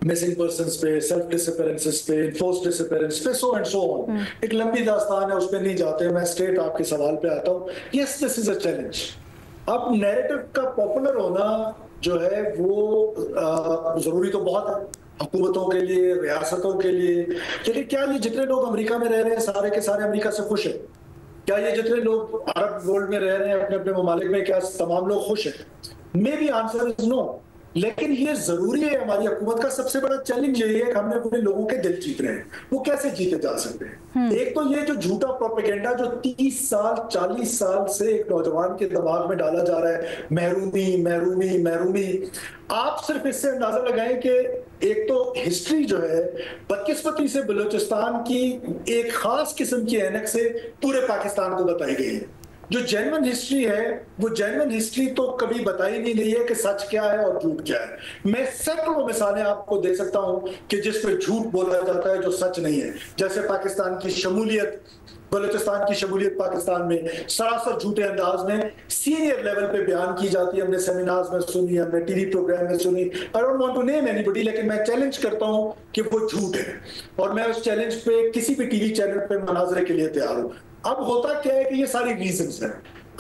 मिसिंग पर्सन्स पे, सेल्फ डिसअपीयरेंसेस पे, इन्फोर्स्ड डिसअपीयरेंस पे, सो एंड सो ऑन। एक लंबी दास्तान है, उस पे नहीं जाते, मैं स्ट्रेट आपके सवाल पे आता हूँ। Yes, this is a challenge. अब नैरेटिव का पॉपुलर होना जो है वो जरूरी तो बहुत है हुकूमतों के लिए, रियासतों के लिए, लेकिन क्या ये जितने लोग अमेरिका में रह रहे हैं सारे के सारे अमेरिका से खुश हैं? क्या ये जितने लोग अरब वर्ल्ड में रह रहे हैं अपने अपने ममालिक में, क्या तमाम लोग खुश हैं? Maybe answer is no. लेकिन ये जरूरी है, हमारी हुकूमत का सबसे बड़ा चैलेंज यही है कि हमने अपने लोगों के दिल जीत रहे हैं। वो कैसे जीते जा सकते हैं? एक तो ये जो झूठा प्रोपेगेंडा जो 30 साल 40 साल से एक नौजवान के दिमाग में डाला जा रहा है, महरूमी महरूमी महरूमी, आप सिर्फ इससे अंदाजा लगाएं कि एक तो हिस्ट्री जो है बदकिस्मती से बलूचिस्तान की एक खास किस्म की ऐनक से पूरे पाकिस्तान को बताई गई है। जो जेन्युइन हिस्ट्री है वो जेन्युइन हिस्ट्री तो कभी बताई नहीं गई है कि सच क्या है और झूठ क्या है। मैं सैकड़ों मिसालें आपको दे सकता हूं कि जिस पे झूठ बोला जाता है जो सच नहीं है, जैसे पाकिस्तान की शमूलियत, बलूचिस्तान की शमूलियत पाकिस्तान में सरासर झूठे अंदाज में सीनियर लेवल पे बयान की जाती है। हमने सेमिनार्स में सुनी, हमने टीवी प्रोग्राम में सुनी। I don't want to name anybody, लेकिन मैं चैलेंज करता हूं कि वो झूठ है, और मैं उस चैलेंज पे किसी भी टीवी चैनल पे मुनाजरे के लिए तैयार हूं। अब होता क्या है कि ये सारी रीजंस हैं।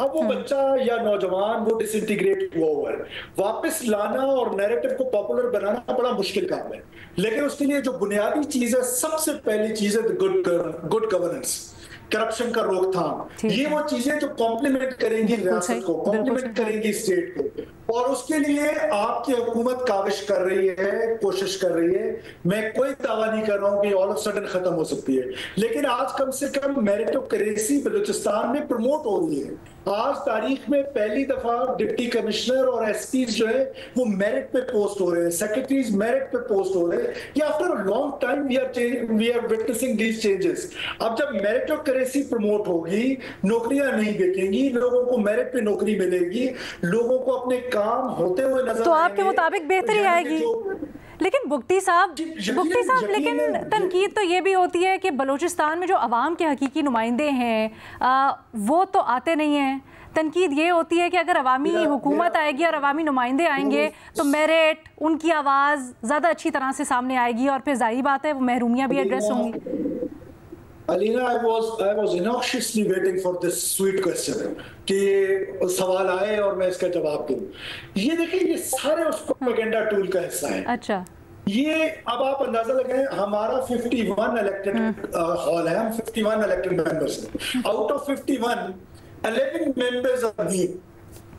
अब वो बच्चा या नौजवान वो डिसइंटीग्रेट हुआ है, वापस लाना और नैरेटिव को पॉपुलर बनाना बड़ा मुश्किल काम है। लेकिन उसके लिए जो बुनियादी चीज है, सबसे पहली चीज है गुड गवर्नेंस, करप्शन का रोकथाम। ये वो चीजें जो कॉम्प्लीमेंट करेंगी रियासत को, कॉम्प्लीमेंट करेंगी स्टेट को, और उसके लिए आपकी हुकूमत काविश कर रही है, कोशिश कर रही है। मैं कोई दावा नहीं कर रहा हूं कि ऑल ऑफ सडन खत्म हो सकती है, लेकिन आज कम से कम मेरिटोक्रेसी बलूचिस्तान में प्रमोट हो रही है। आज तारीख में पहली दफा डिप्टी कमिश्नर और एसपी जो है वो मेरिट पे पोस्ट हो रहे हैं, सेक्रेटरीज मेरिट पे पोस्ट हो रहे हैं। ये after a long time we are witnessing these changes. अब जब मेरिटोक्रेसी प्रमोट होगी, नौकरियां नहीं बिकेंगी, लोगों को मेरिट पे नौकरी मिलेगी, लोगों को अपने काम होते हुए नजर तो आपके मुताबिक बेहतरी आएगी। लेकिन बुगटी साहब, लेकिन तनकीद तो ये भी होती है कि बलूचिस्तान में जो अवाम के हकीकी नुमाइंदे हैं वो तो आते नहीं हैं। तनकीद ये होती है कि अगर अवामी हुकूमत आएगी और अवामी नुमाइंदे आएंगे तो मेरिट, उनकी आवाज़ ज़्यादा अच्छी तरह से सामने आएगी, और फिर जाहिर बात है वो महरूमियाँ भी एड्रेस होंगी। Alina, I was inauspiciously waiting for this sweet question कि सवाल आए और मैं इसका जवाब दूं। ये देखिए, ये सारे उस प्रोपेगेंडा टूल का हिस्सा है। अच्छा, ये अब आप अंदाजा लगाएं, हमारा 51 इलेक्टेड हॉल है, हम 51 इलेक्टेड मेंबर्स हैं। Out of 51 11 members are new,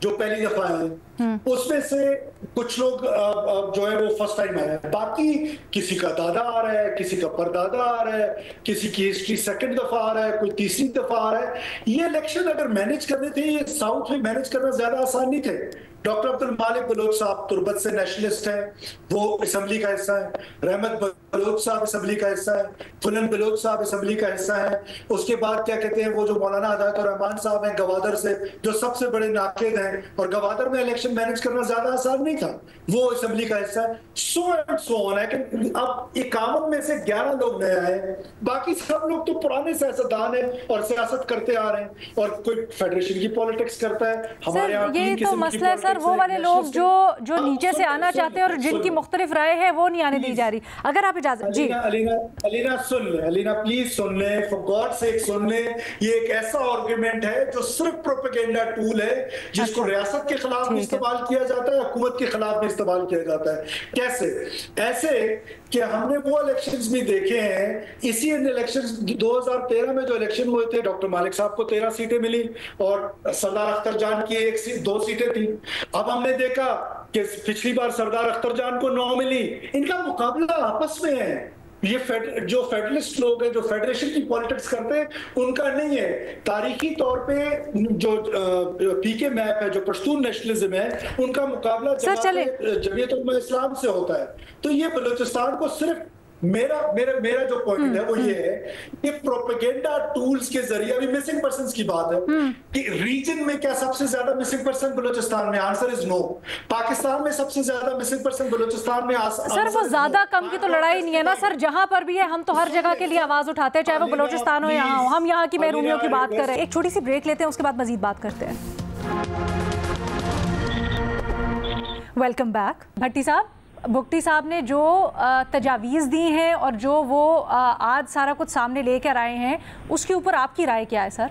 जो पहली दफा है। उसमें से कुछ लोग जो है वो फर्स्ट टाइम आए हैं, बाकी किसी का दादा आ रहा है, किसी का परदादा आ रहा है, किसी की हिस्ट्री सेकंड दफा आ रहा है, कोई तीसरी दफा आ रहा है। ये इलेक्शन अगर मैनेज करने थे, ये साउथ में मैनेज करना ज्यादा आसान नहीं थे, डॉक्टर अब्दुल मालिक बलोच साहब तुर्बत से नेशनलिस्ट हैं, वो असेंबली का हिस्सा है। रहमत बलोच साहब असेंबली का हिस्सा है। फुलन बलोच साहब असेंबली का हिस्सा है। उसके बाद क्या कहते हैं, वो जो मौलाना हिदायतुर रहमान साहब हैं गवादर से, जो सबसे बड़े नाकिद हैं, और गवादर में इलेक्शन मैनेज करना ज्यादा आसान नहीं था, वो असेंबली का हिस्सा है। सो एंड सो ऑन है कि अब 51 में से 11 लोग नए आए, बाकी सब लोग तो पुराने सियासतदान हैं और सियासत करते आ रहे हैं, और कोई फेडरेशन की पॉलिटिक्स करता है। हमारे यहाँ ये तो मसला है सर, वो वाले लोग जो नीचे से आना चाहते हैं और जिनकी मुख्तलिफ राय है वो नहीं आने दी जा रही। अगर आप इजाजत जी अलीना सुन ले, अलीना प्लीज सुन ले, फॉर गॉड सेक सुन ले। ये एक ऐसा आर्गुमेंट है जो सिर्फ प्रोपेगेंडा टूल है, जिसको रियासत के खिलाफ भी इस्तेमाल किया जाता है, हुकूमत के खिलाफ भी इस्तेमाल किया जाता है। कैसे? ऐसे कि हमने वो इलेक्शंस भी देखे हैं, इसी इलेक्शंस 2013 में जो इलेक्शन हुए थे, डॉक्टर मालिक साहब को 13 सीटें मिली और सरदार अख्तर जान की 2 सीटें थी। अब हमने देखा कि पिछली बार सरदार अख्तर जान को 9 मिली। इनका मुकाबला आपस में है। ये जो फेडरलिस्ट लोग हैं, जो फेडरेशन की पॉलिटिक्स करते हैं, उनका नहीं है। तारीखी तौर पे जो पीके मैप है, जो पश्तून नेशनलिज्म है, उनका मुकाबला जमीयत उलमा इस्लाम से होता है। तो ये बलूचिस्तान को सिर्फ मेरा जो पॉइंट है वो ये है कि प्रोपेगेंडा टूल्स के जरिए, अभी मिसिंग पर्संस की बात है कि रीजन में क्या सबसे ज्यादा मिसिंग पर्सन बलूचिस्तान में? Answer is no. पाकिस्तान में सबसे ज्यादा मिसिंग पर्सन बलूचिस्तान में। सर वो ज्यादा कम की तो लड़ाई नहीं है ना सर, जहां पर भी है हम तो हर जगह के लिए आवाज उठाते हैं, चाहे वो बलूचिस्तान हो यहाँ हो। हम यहाँ की महरूमियों की बात कर रहे हैं। एक छोटी सी ब्रेक लेते हैं, उसके बाद मजीद बात करते हैं। Welcome back. भट्टी साहब, भुट्टी साहब ने जो तजावीज़ दी हैं और जो वो आज सारा कुछ सामने लेकर आए हैं, उसके ऊपर आपकी राय क्या है सर?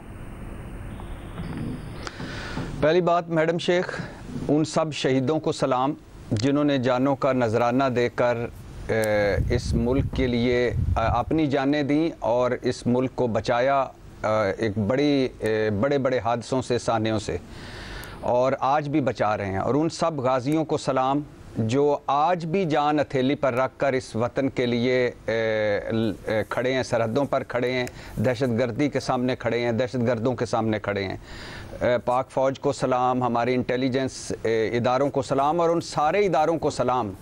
पहली बात मैडम शेख, उन सब शहीदों को सलाम जिन्होंने जानों का नजराना देकर इस मुल्क के लिए अपनी जानें दी और इस मुल्क को बचाया एक बड़े बड़े हादसों से, सानियों से, और आज भी बचा रहे हैं। और उन सब गाजियों को सलाम जो आज भी जान हथेली पर रख कर इस वतन के लिए खड़े हैं, सरहदों पर खड़े हैं, दहशतगर्दी के सामने खड़े हैं, दहशतगर्दों के सामने खड़े हैं। पाक फ़ौज को सलाम, हमारे इंटेलिजेंस इदारों को सलाम, और उन सारे इदारों को सलाम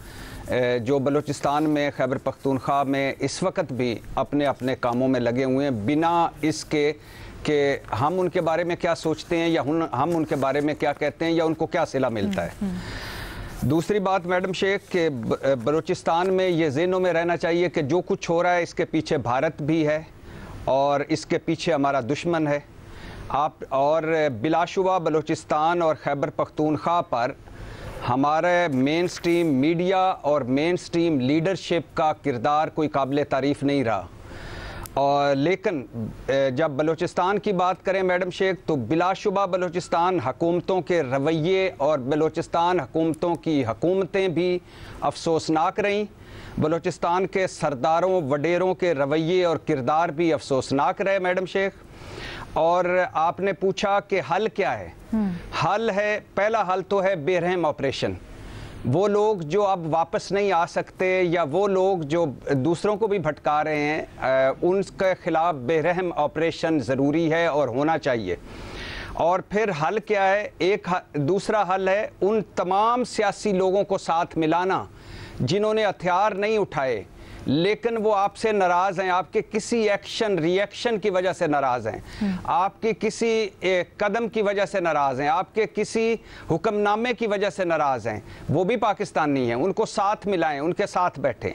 जो बलूचिस्तान में, खैबर पख्तूनख्वा में इस वक्त भी अपने अपने कामों में लगे हुए हैं, बिना इसके कि हम उनके बारे में क्या सोचते हैं या हम उनके बारे में क्या कहते हैं या उनको क्या सिला मिलता है। दूसरी बात मैडम शेख के बलूचिस्तान में ये ज़हनों में रहना चाहिए कि जो कुछ हो रहा है इसके पीछे भारत भी है और इसके पीछे हमारा दुश्मन है। आप और बिलाशुबा बलूचिस्तान और खैबर पख्तूनख्वा पर हमारे मेन स्ट्रीम मीडिया और मेन स्ट्रीम लीडरशिप का किरदार कोई काबिल तारीफ़ नहीं रहा। और लेकिन जब बलूचिस्तान की बात करें मैडम शेख, तो बिलाशुबा बलूचिस्तान हुकूमतों के रवैये और बलूचिस्तान हुकूमतों की हुकूमतें भी अफसोसनाक रहीं। बलूचिस्तान के सरदारों वडेरों के रवैये और किरदार भी अफसोसनाक रहे मैडम शेख। और आपने पूछा कि हल क्या है? हल है, पहला हल तो है बेरहम ऑपरेशन। वो लोग जो अब वापस नहीं आ सकते या वो लोग जो दूसरों को भी भटका रहे हैं, उनके खिलाफ बेरहम ऑपरेशन ज़रूरी है और होना चाहिए। और फिर हल क्या है? दूसरा हल है उन तमाम सियासी लोगों को साथ मिलाना जिन्होंने हथियार नहीं उठाए लेकिन वो आपसे नाराज़ हैं, आपके किसी एक्शन रिएक्शन की वजह से नाराज़ हैं, आपके किसी कदम की वजह से नाराज़ हैं, आपके किसी हुक्मनामे की वजह से नाराज़ हैं, वो भी पाकिस्तानी हैं। उनको साथ मिलाएं, उनके साथ बैठें।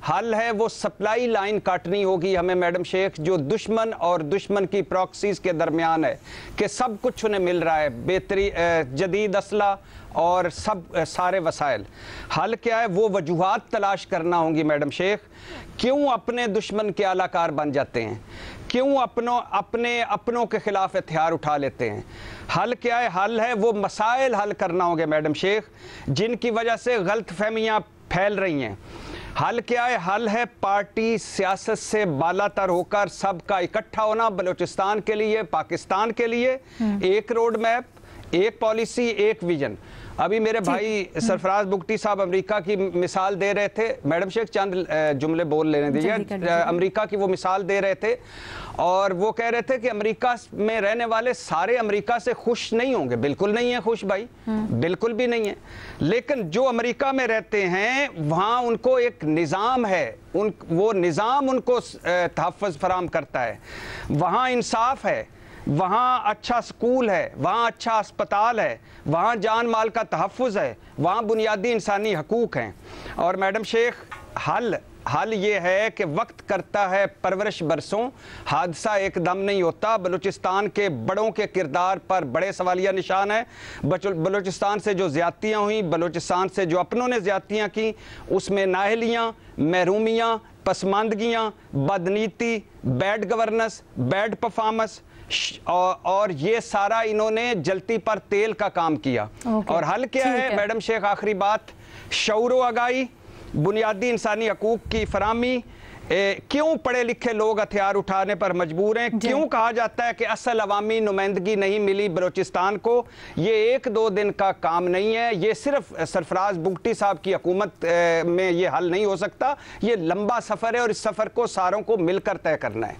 हल है वो सप्लाई लाइन काटनी होगी हमें मैडम शेख, जो दुश्मन और दुश्मन की प्रॉक्सीज़ के दरमियान है कि सब कुछ उन्हें मिल रहा है, बेहतरीन जदीद असला और सब सारे वसाइल। हल क्या है? वो वजूहात तलाश करना होंगी मैडम शेख। क्यों अपने दुश्मन के आलाकार बन जाते हैं? क्यों अपनों के खिलाफ हथियार उठा लेते हैं? हल क्या है? हल है वो मसाइल हल करना होंगे मैडम शेख जिनकी वजह से गलत फहमियाँ फैल रही हैं। हल क्या है? हल है पार्टी सियासत से बालातर होकर सबका इकट्ठा होना बलूचिस्तान के लिए, पाकिस्तान के लिए। एक रोड मैप, एक पॉलिसी, एक विजन। अभी मेरे भाई सरफराज बुगटी साहब अमेरिका की मिसाल दे रहे थे। मैडम शेख चंद जुमले बोल लेने दीजिए। अमेरिका की वो मिसाल दे रहे थे और वो कह रहे थे कि अमेरिका में रहने वाले सारे अमेरिका से खुश नहीं होंगे। बिल्कुल नहीं है खुश भाई, बिल्कुल भी नहीं है। लेकिन जो अमेरिका में रहते हैं वहाँ उनको एक निज़ाम है, वो निज़ाम उनको तहफ़्फ़ुज़ फराहम करता है। वहाँ इंसाफ है, वहाँ अच्छा स्कूल है, वहाँ अच्छा अस्पताल है, वहाँ जान माल का तहफ़्फ़ुज़ है, वहाँ बुनियादी इंसानी हकूक़ हैं। और मैडम शेख हल ये है कि वक्त करता है परवरिश बरसों, हादसा एकदम नहीं होता। बलूचिस्तान के बड़ों के किरदार पर बड़े सवालिया निशान है। बलूचिस्तान से जो ज़्यादतियाँ हुई, बलूचिस्तान से जो अपनों ने ज़्यादतियाँ की, उसमें नाहलियाँ, महरूमियाँ, पसमानदगियाँ, बदनीति, बैड गवर्नेंस, बैड परफॉर्मेंस और ये सारा इन्होंने जलती पर तेल का काम किया। और हल क्या है मैडम शेख? आखिरी बात, शऊर आगाही, बुनियादी इंसानी हकूक की फराहमी। क्यों पढ़े लिखे लोग हथियार उठाने पर मजबूर हैं? क्यों कहा जाता है कि असल अवामी नुमाइंदगी नहीं मिली बलूचिस्तान को? ये 1-2 दिन का काम नहीं है, ये सिर्फ सरफराज बुगटी साहब की हुकूमत में ये हल नहीं हो सकता। ये लंबा सफ़र है और इस सफ़र को सारों को मिलकर तय करना है।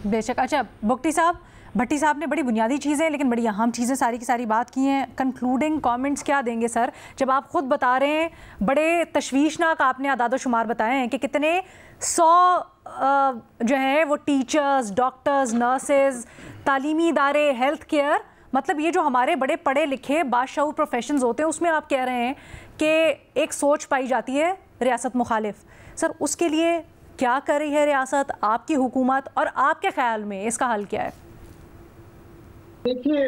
बेशक। अच्छा बुगटी साहब, भट्टी साहब ने बड़ी बुनियादी चीज़ें लेकिन बड़ी अहम चीज़ें सारी की सारी बात की हैं। कंक्लूडिंग कमेंट्स क्या देंगे सर, जब आप खुद बता रहे हैं बड़े तशवीशनाक आपने आदाद शुमार बताए हैं कि कितने 100 जो है वो टीचर्स, डॉक्टर्स, नर्सेज, तालीमी इदारे, हेल्थ केयर, मतलब ये जो हमारे बड़े पढ़े लिखे बाशऊर प्रोफेशंस होते हैं उसमें आप कह रहे हैं कि एक सोच पाई जाती है रियासत मुखालिफ। सर उसके लिए क्या कर रही है रियासत, आपकी हुकूमत, और आपके ख्याल में इसका हल क्या है? देखिए,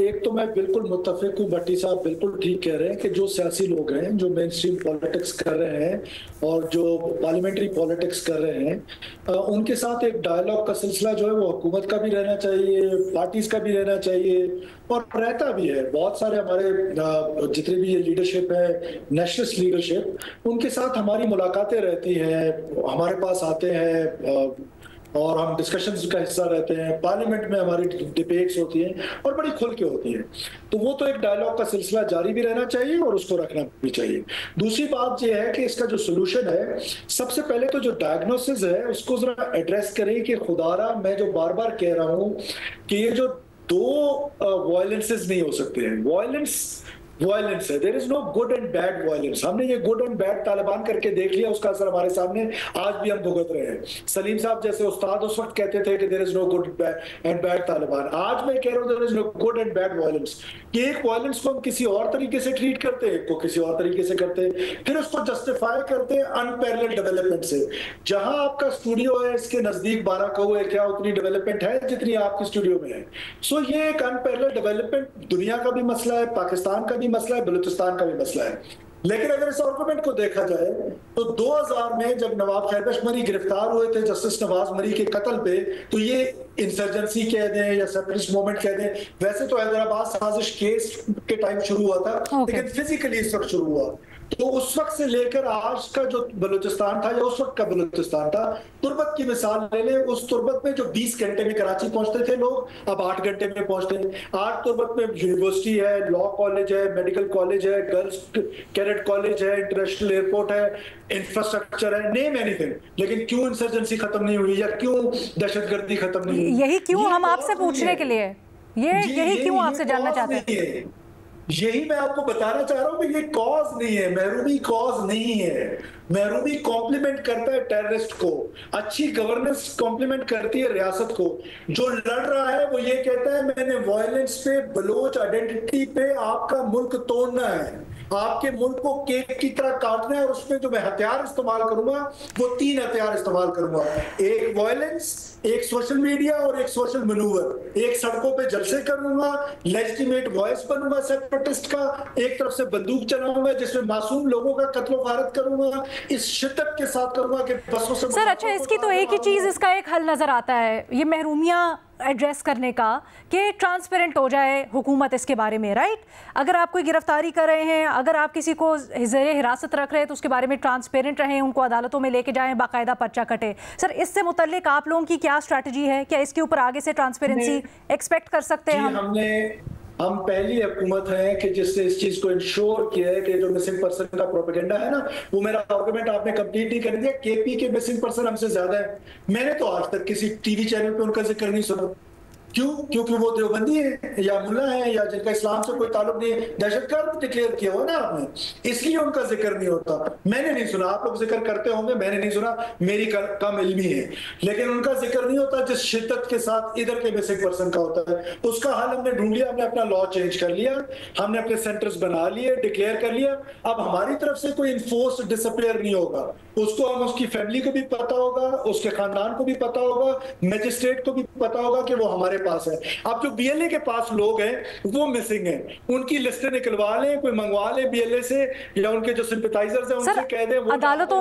एक तो मैं बिल्कुल मुत्तफिक हूँ, भट्टी साहब बिल्कुल ठीक कह रहे हैं कि जो सियासी लोग हैं, जो मेन स्ट्रीम पॉलिटिक्स कर रहे हैं और जो पार्लियामेंट्री पॉलिटिक्स कर रहे हैं, उनके साथ एक डायलॉग का सिलसिला जो है वो हुकूमत का भी रहना चाहिए, पार्टीज का भी रहना चाहिए और रहता भी है। बहुत सारे हमारे जितने भी ये लीडरशिप है, नेशनलिस्ट लीडरशिप, उनके साथ हमारी मुलाकातें रहती हैं, हमारे पास आते हैं और हम डिस्कशंस का हिस्सा रहते हैं। पार्लियामेंट में हमारी डिबेट्स होती हैं और बड़ी खुल के होती हैं। तो वो तो एक डायलॉग का सिलसिला जारी भी रहना चाहिए और उसको रखना भी चाहिए। दूसरी बात ये है कि इसका जो सोल्यूशन है, सबसे पहले तो जो डायग्नोसिस है उसको जरा एड्रेस करें कि खुदारा, मैं जो बार बार कह रहा हूँ कि ये जो 2 वायलेंसेस नहीं हो सकते हैं। वायलेंस है, there is no good and bad violence. हमने ये गुड एंड बैड तालिबान करके देख लिया, उसका असर हमारे सामने आज भी हम भुगत रहे हैं। सलीम साहब जैसे उस्ताद उस वक्त कहते थे कि there is no good and bad Taliban, आज मैं कह रहा हूं there is no good and bad violence. कि एक वायलेंस को हम किसी और तरीके से ट्रीट करते हैं, को किसी और तरीके से करते हैं, फिर उसको जस्टिफाई करते हैं अनपैरेलल डेवलपमेंट से। जहां आपका स्टूडियो है इसके नजदीक 12 कौए, क्या उतनी डेवलपमेंट है जितनी आपके स्टूडियो में है? सो ये एक अनपैरेलल डेवलपमेंट दुनिया का भी मसला है, पाकिस्तान का भी मसला है, बलूचिस्तान का भी मसला है। लेकिन अगर इस आर्गुमेंट को देखा जाए तो 2000 में जब नवाब खैबश मरी गिरफ्तार हुए थे जस्टिस नवाज मरी के कत्ल पे, तो ये इंसर्जेंसी कह दें या सेपरेटिस्ट मूवमेंट कह दें, वैसे तो हैदराबाद साजिश केस के टाइम शुरू हुआ था, लेकिन फिजिकली इस वक्त शुरू हुआ। तो उस वक्त से लेकर आज का जो बलूचिस्तान था या उस वक्त का बलूचिस्तान था, तुर्बत की मिसाल ले लें, उस तुर्बत में जो 20 घंटे में कराची पहुंचते थे लोग, अब 8 घंटे में पहुंचते हैं। आज तुर्बत में यूनिवर्सिटी है, लॉ कॉलेज है, मेडिकल कॉलेज है, गर्ल्स कैडेट कॉलेज है, इंटरनेशनल एयरपोर्ट है, इंफ्रास्ट्रक्चर है, नेम एनीथिंग। लेकिन क्यों इंसर्जेंसी खत्म नहीं हुई या क्यों दहशतगर्दी खत्म नहीं हुई? यही क्यों हम आपसे पूछने के लिए, यही क्यों आपसे जानना चाहते हैं। यही मैं आपको बताना चाह रहा हूं कि ये कॉज नहीं है, महरूमी कॉज नहीं है। महरूमी कॉम्प्लीमेंट करता है टेररिस्ट को, अच्छी गवर्नेंस कॉम्प्लीमेंट करती है रियासत को। जो लड़ रहा है वो ये कहता है मैंने वायलेंस पे, बलोच आइडेंटिटी पे आपका मुल्क तोड़ना है, आपके मुल्क को केक की तरह काटना है, और उसमें जो मैं हथियार इस्तेमाल करूंगा वो 3 हथियार इस्तेमाल करूंगा, एक वायलेंस, एक सोशल मीडिया और एक सोशल मैनूवर। एक सड़कों पे जलसे करूंगा, लेजिटिमेट वॉइस बनूंगा सेपरेटिस्ट का, एक तरफ से बंदूक चलाऊंगा जिसमें मासूम लोगों का कत्ल वारत करूंगा, इस शिद्दत के साथ करूंगा कि बसों से। सर अच्छा, इसकी तो एक ही चीज, इसका एक हल नजर आता है ये महरूमियां एड्रेस करने का, कि ट्रांसपेरेंट हो जाए हुकूमत इसके बारे में, राइट? अगर आप कोई गिरफ्तारी कर रहे हैं, अगर आप किसी को ज़ेरे हिरासत रख रहे हैं तो उसके बारे में ट्रांसपेरेंट रहें, उनको अदालतों में लेके जाएं, बाकायदा पर्चा कटे। सर इससे मुतल्लिक आप लोगों की क्या स्ट्रैटेजी है? क्या इसके ऊपर आगे से ट्रांसपेरेंसी एक्सपेक्ट कर सकते हैं हम? हम पहली हुकूमत हैं कि जिसने इस चीज को इंश्योर किया है कि जो मिसिंग पर्सन का प्रोपेगेंडा है ना, वो मेरा आर्गुमेंट आपने कंप्लीट नहीं कर दिया। केपी के मिसिंग पर्सन हमसे ज्यादा है। मैंने तो आज तक किसी टीवी चैनल पे उनका जिक्र नहीं सुना। क्यों? क्योंकि वो देवबंदी है या मुल्ला है या जिनका इस्लाम से कोई ताल्लुक नहीं है। दहशतगर्द डिक्लेयर किया हो ना आपने, इसलिए उनका जिक्र नहीं होता। मैंने नहीं सुना, आप लोग जिक्र करते होंगे, मैंने नहीं सुना, मेरी कम इल्मी है, लेकिन उनका जिक्र नहीं होता जिस शिद्दत के साथ इधर के मिसिंग पर्सन का होता है। उसका हल हमने ढूंढ लिया, हमने अपना लॉ चेंज कर लिया, हमने अपने सेंटर्स बना लिए, डिक्लेयर कर लिया। अब हमारी तरफ से कोई इन्फोर्स डिसअपियर नहीं होगा, उसको हम उसकी फैमिली को भी पता होगा, उसके खानदान को भी पता होगा, मैजिस्ट्रेट को भी पता होगा कि वो हमारे पास है। अब जो बीएलए के पास लोग हैं वो मिसिंग हैं, उनकी लिस्टें निकलवा लें, कोई मंगवा ले बीएलए से, या उनके जो सिंपैथाइजर्स हैं उनसे कह दें। अदालतों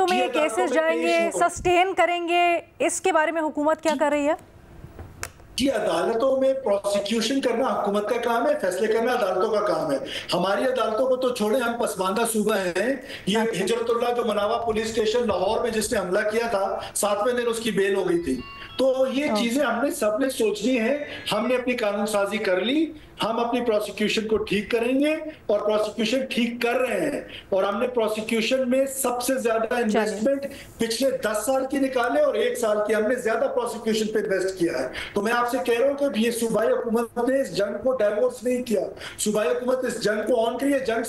में ये केसेस जाएंगे, सस्टेन करेंगे, इसके बारे में हुकूमत क्या कर रही है? जी, अदालतों में प्रोसिक्यूशन करना हुकूमत का काम है, फैसले करना अदालतों का काम है। हमारी अदालतों को तो छोड़े, हम पसमानदा सूबा हैं। ये हिजरतुल्लाह जो मनावा पुलिस स्टेशन लाहौर में जिसने हमला किया था, 7वें दिन उसकी बेल हो गई थी। तो ये चीजें हमने सबने सोचनी है। हमने अपनी कानून साजी कर ली, हम अपनी प्रोसिक्यूशन को ठीक करेंगे और प्रोसिक्यूशन ठीक कर रहे हैं। और हमने प्रोसिक्यूशन में सबसे ज्यादा इन्वेस्टमेंट पिछले 10 साल की निकाले और 1 साल की हमने ज्यादा प्रोसिक्यूशन पे इन्वेस्ट किया है। तो मैं आपसे कह रहा हूं कि ये सूबाई हुकूमत ने इस जंग को डाइवोर्स नहीं किया, सूबाई हुकूमत इस जंग को ऑन करी है। जंग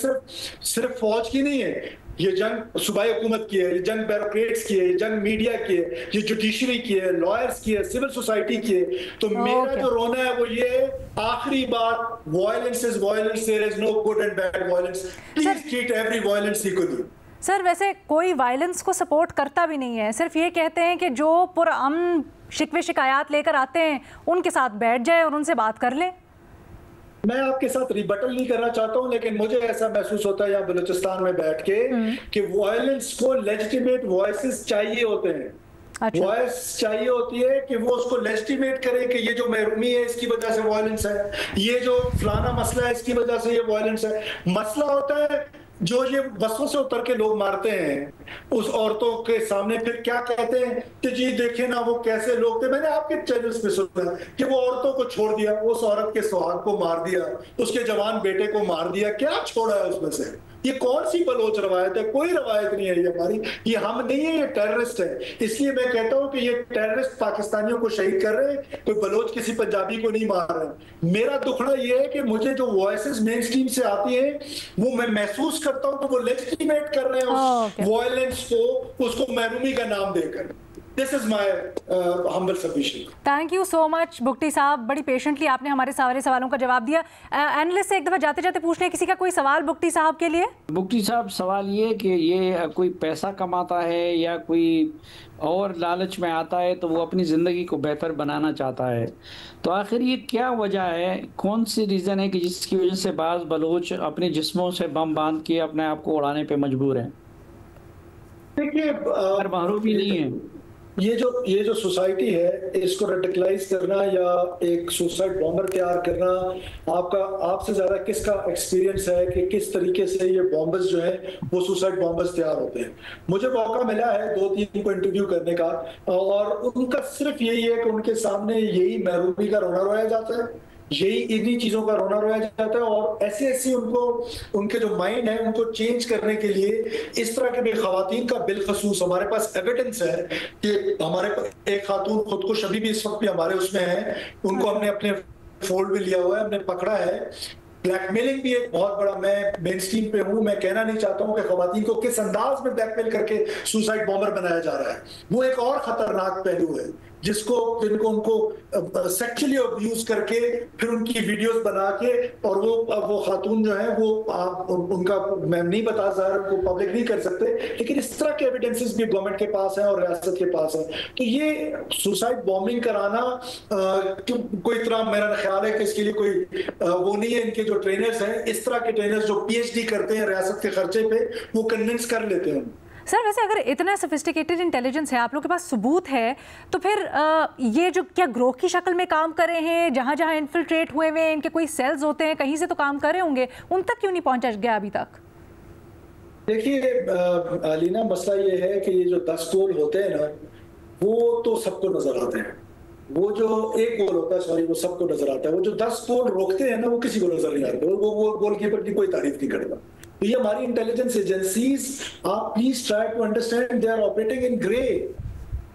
सिर्फ फौज की नहीं है, ये जंग सूबाई हुकूमत की है, ये जंग ब्यूरोक्रेट्स की है, ये जंग मीडिया की है, ये जुडिशरी की है, लॉयर्स की है, सिविल सोसाइटी की है। तो मेरा जो रोना है वो ये है, आखिरी बात, violence is violence, there is no good and bad violence, please treat every violence equally. Sir, वैसे कोई वायलेंस को सपोर्ट करता भी नहीं है, सिर्फ ये कहते हैं कि जो पुरअमन शिकवे शिकायत लेकर आते हैं उनके साथ बैठ जाए और उनसे बात कर लें। मैं आपके साथ रिबटल नहीं करना चाहता हूं, लेकिन मुझे ऐसा महसूस होता है यहाँ बलूचिस्तान में बैठ के कि वायलेंस को लेजिटिमेट वॉइसेस चाहिए होते हैं। वॉइस चाहिए होती है कि वो उसको लेजिटिमेट करे कि ये जो महरूमी है इसकी वजह से वायलेंस है, ये जो फलाना मसला है इसकी वजह से ये वायलेंस है। मसला होता है जो ये बसों से उतर के लोग मारते हैं उस औरतों के सामने, फिर क्या कहते हैं कि जी देखे ना वो कैसे लोग थे। मैंने आपके चैनल्स पे सुना कि वो औरतों को छोड़ दिया, उस औरत के सुहाग को मार दिया, उसके जवान बेटे को मार दिया, क्या छोड़ा है उसमें से? ये कौन सी बलोच रवायत है? कोई रवायत नहीं है ये हमारी, ये हम नहीं है, ये टेररिस्ट है। इसलिए मैं कहता हूं कि ये टेररिस्ट पाकिस्तानियों को शहीद कर रहे हैं, कोई बलोच किसी पंजाबी को नहीं मार रहे। मेरा दुखड़ा ये है कि मुझे जो वॉइसेस मेन स्ट्रीम से आती है वो मैं महसूस करता हूं कि वो लेजिटिमेट कर रहे हैं उस वॉयलेंस को, उसको महरूमी का नाम देकर। This is my humble submission. Thank you so much Bhutti साहब, बड़ी पेशेंटली आपने हमारे सारे सवालों का जवाब दिया। एनालिस्ट से एक दफ़ा जाते जाते पूछ लें, किसी का कोई सवाल भुट्टी साहब के लिए? भुट्टी साहब, सवाल ये कि ये कोई पैसा कमाता है या कोई और लालच में आता है तो वो अपनी ज़िंदगी को बेहतर बनाना चाहता है, तो आखिर ये क्या वजह है, कौन सी रीज़न है कि जिसकी वजह से बाज़ बलोच अपने जिस्मों से बम बांध के अपने आप को उड़ाने पे मजबूर हैं? देखिए, महरूमी नहीं है। ये जो सोसाइटी है इसको रेडिकलाइज करना या एक सुसाइड बॉम्बर तैयार करना, आपसे ज्यादा किसका एक्सपीरियंस है कि किस तरीके से ये बॉम्बर्स जो है वो सुसाइड बॉम्बर्स तैयार होते हैं। मुझे मौका मिला है 2-3 को इंटरव्यू करने का, और उनका सिर्फ यही है कि उनके सामने यही महरूमी का रोना रोया जाता है, यही इन्हीं चीजों का रोना रोया जाता है। और ऐसे उनको उनके जो माइंड है उनको चेंज करने के लिए इस तरह के भी खवातीन का बिलखसूस हमारे पास एविडेंस है कि हमारे एक खातून खुदकुश अभी भी इस वक्त भी हमारे उसमें है, उनको हमने अपने फोल्ड में लिया हुआ है, हमने पकड़ा है। ब्लैकमेलिंग भी एक बहुत बड़ा, मैं मेन स्ट्रीम पे हूं, मैं कहना नहीं चाहता हूं कि खवातीन को किस अंदाज में ब्लैकमेल करके सुसाइड बॉम्बर बनाया जा रहा है। वो एक और खतरनाक पहलू है जिनको उनको सेक्सुअली अब्यूज करके फिर उनकी वीडियोस बना के, और वो खातून जो है वो उनका मैं नहीं बता उनको पब्लिक नहीं कर सकते, लेकिन इस तरह के एविडेंसेस भी गवर्नमेंट के पास है और रियासत के पास है। तो ये सुसाइड बॉम्बिंग कराना कोई तरह, मेरा ख्याल है कि इसके लिए कोई वो नहीं है। इनके जो ट्रेनर्स हैं, इस तरह के ट्रेनर्स जो PhD करते हैं रियासत के खर्चे पे, वो कन्विंस कर लेते हैं। सर, वैसे अगर इतना सोफिस्टिकेटेड इंटेलिजेंस है, आप लोग के पास सबूत है, तो फिर ये जो क्या ग्रोह की शक्ल में काम कर रहे हैं, जहाँ जहाँ इन्फिल्ट्रेट हुए हुए इनके कोई सेल्स होते हैं, कहीं से तो काम कर रहे होंगे, उन तक क्यों नहीं पहुँचा गया अभी तक? देखिए अलीना, मसला ये है कि ये जो 10 गोल होते हैं ना, वो तो सबको नजर आते हैं, वो जो एक गोल होता है, सॉरी, वो सबको नजर आता है। वो जो 10 गोल रोकते हैं ना, वो किसी को नजर नहीं आते। वो गोलकीपर की कोई तारीफ नहीं करता। तो ये हमारी इंटेलिजेंस एजेंसीज, आप please try to understand, they are operating in grey.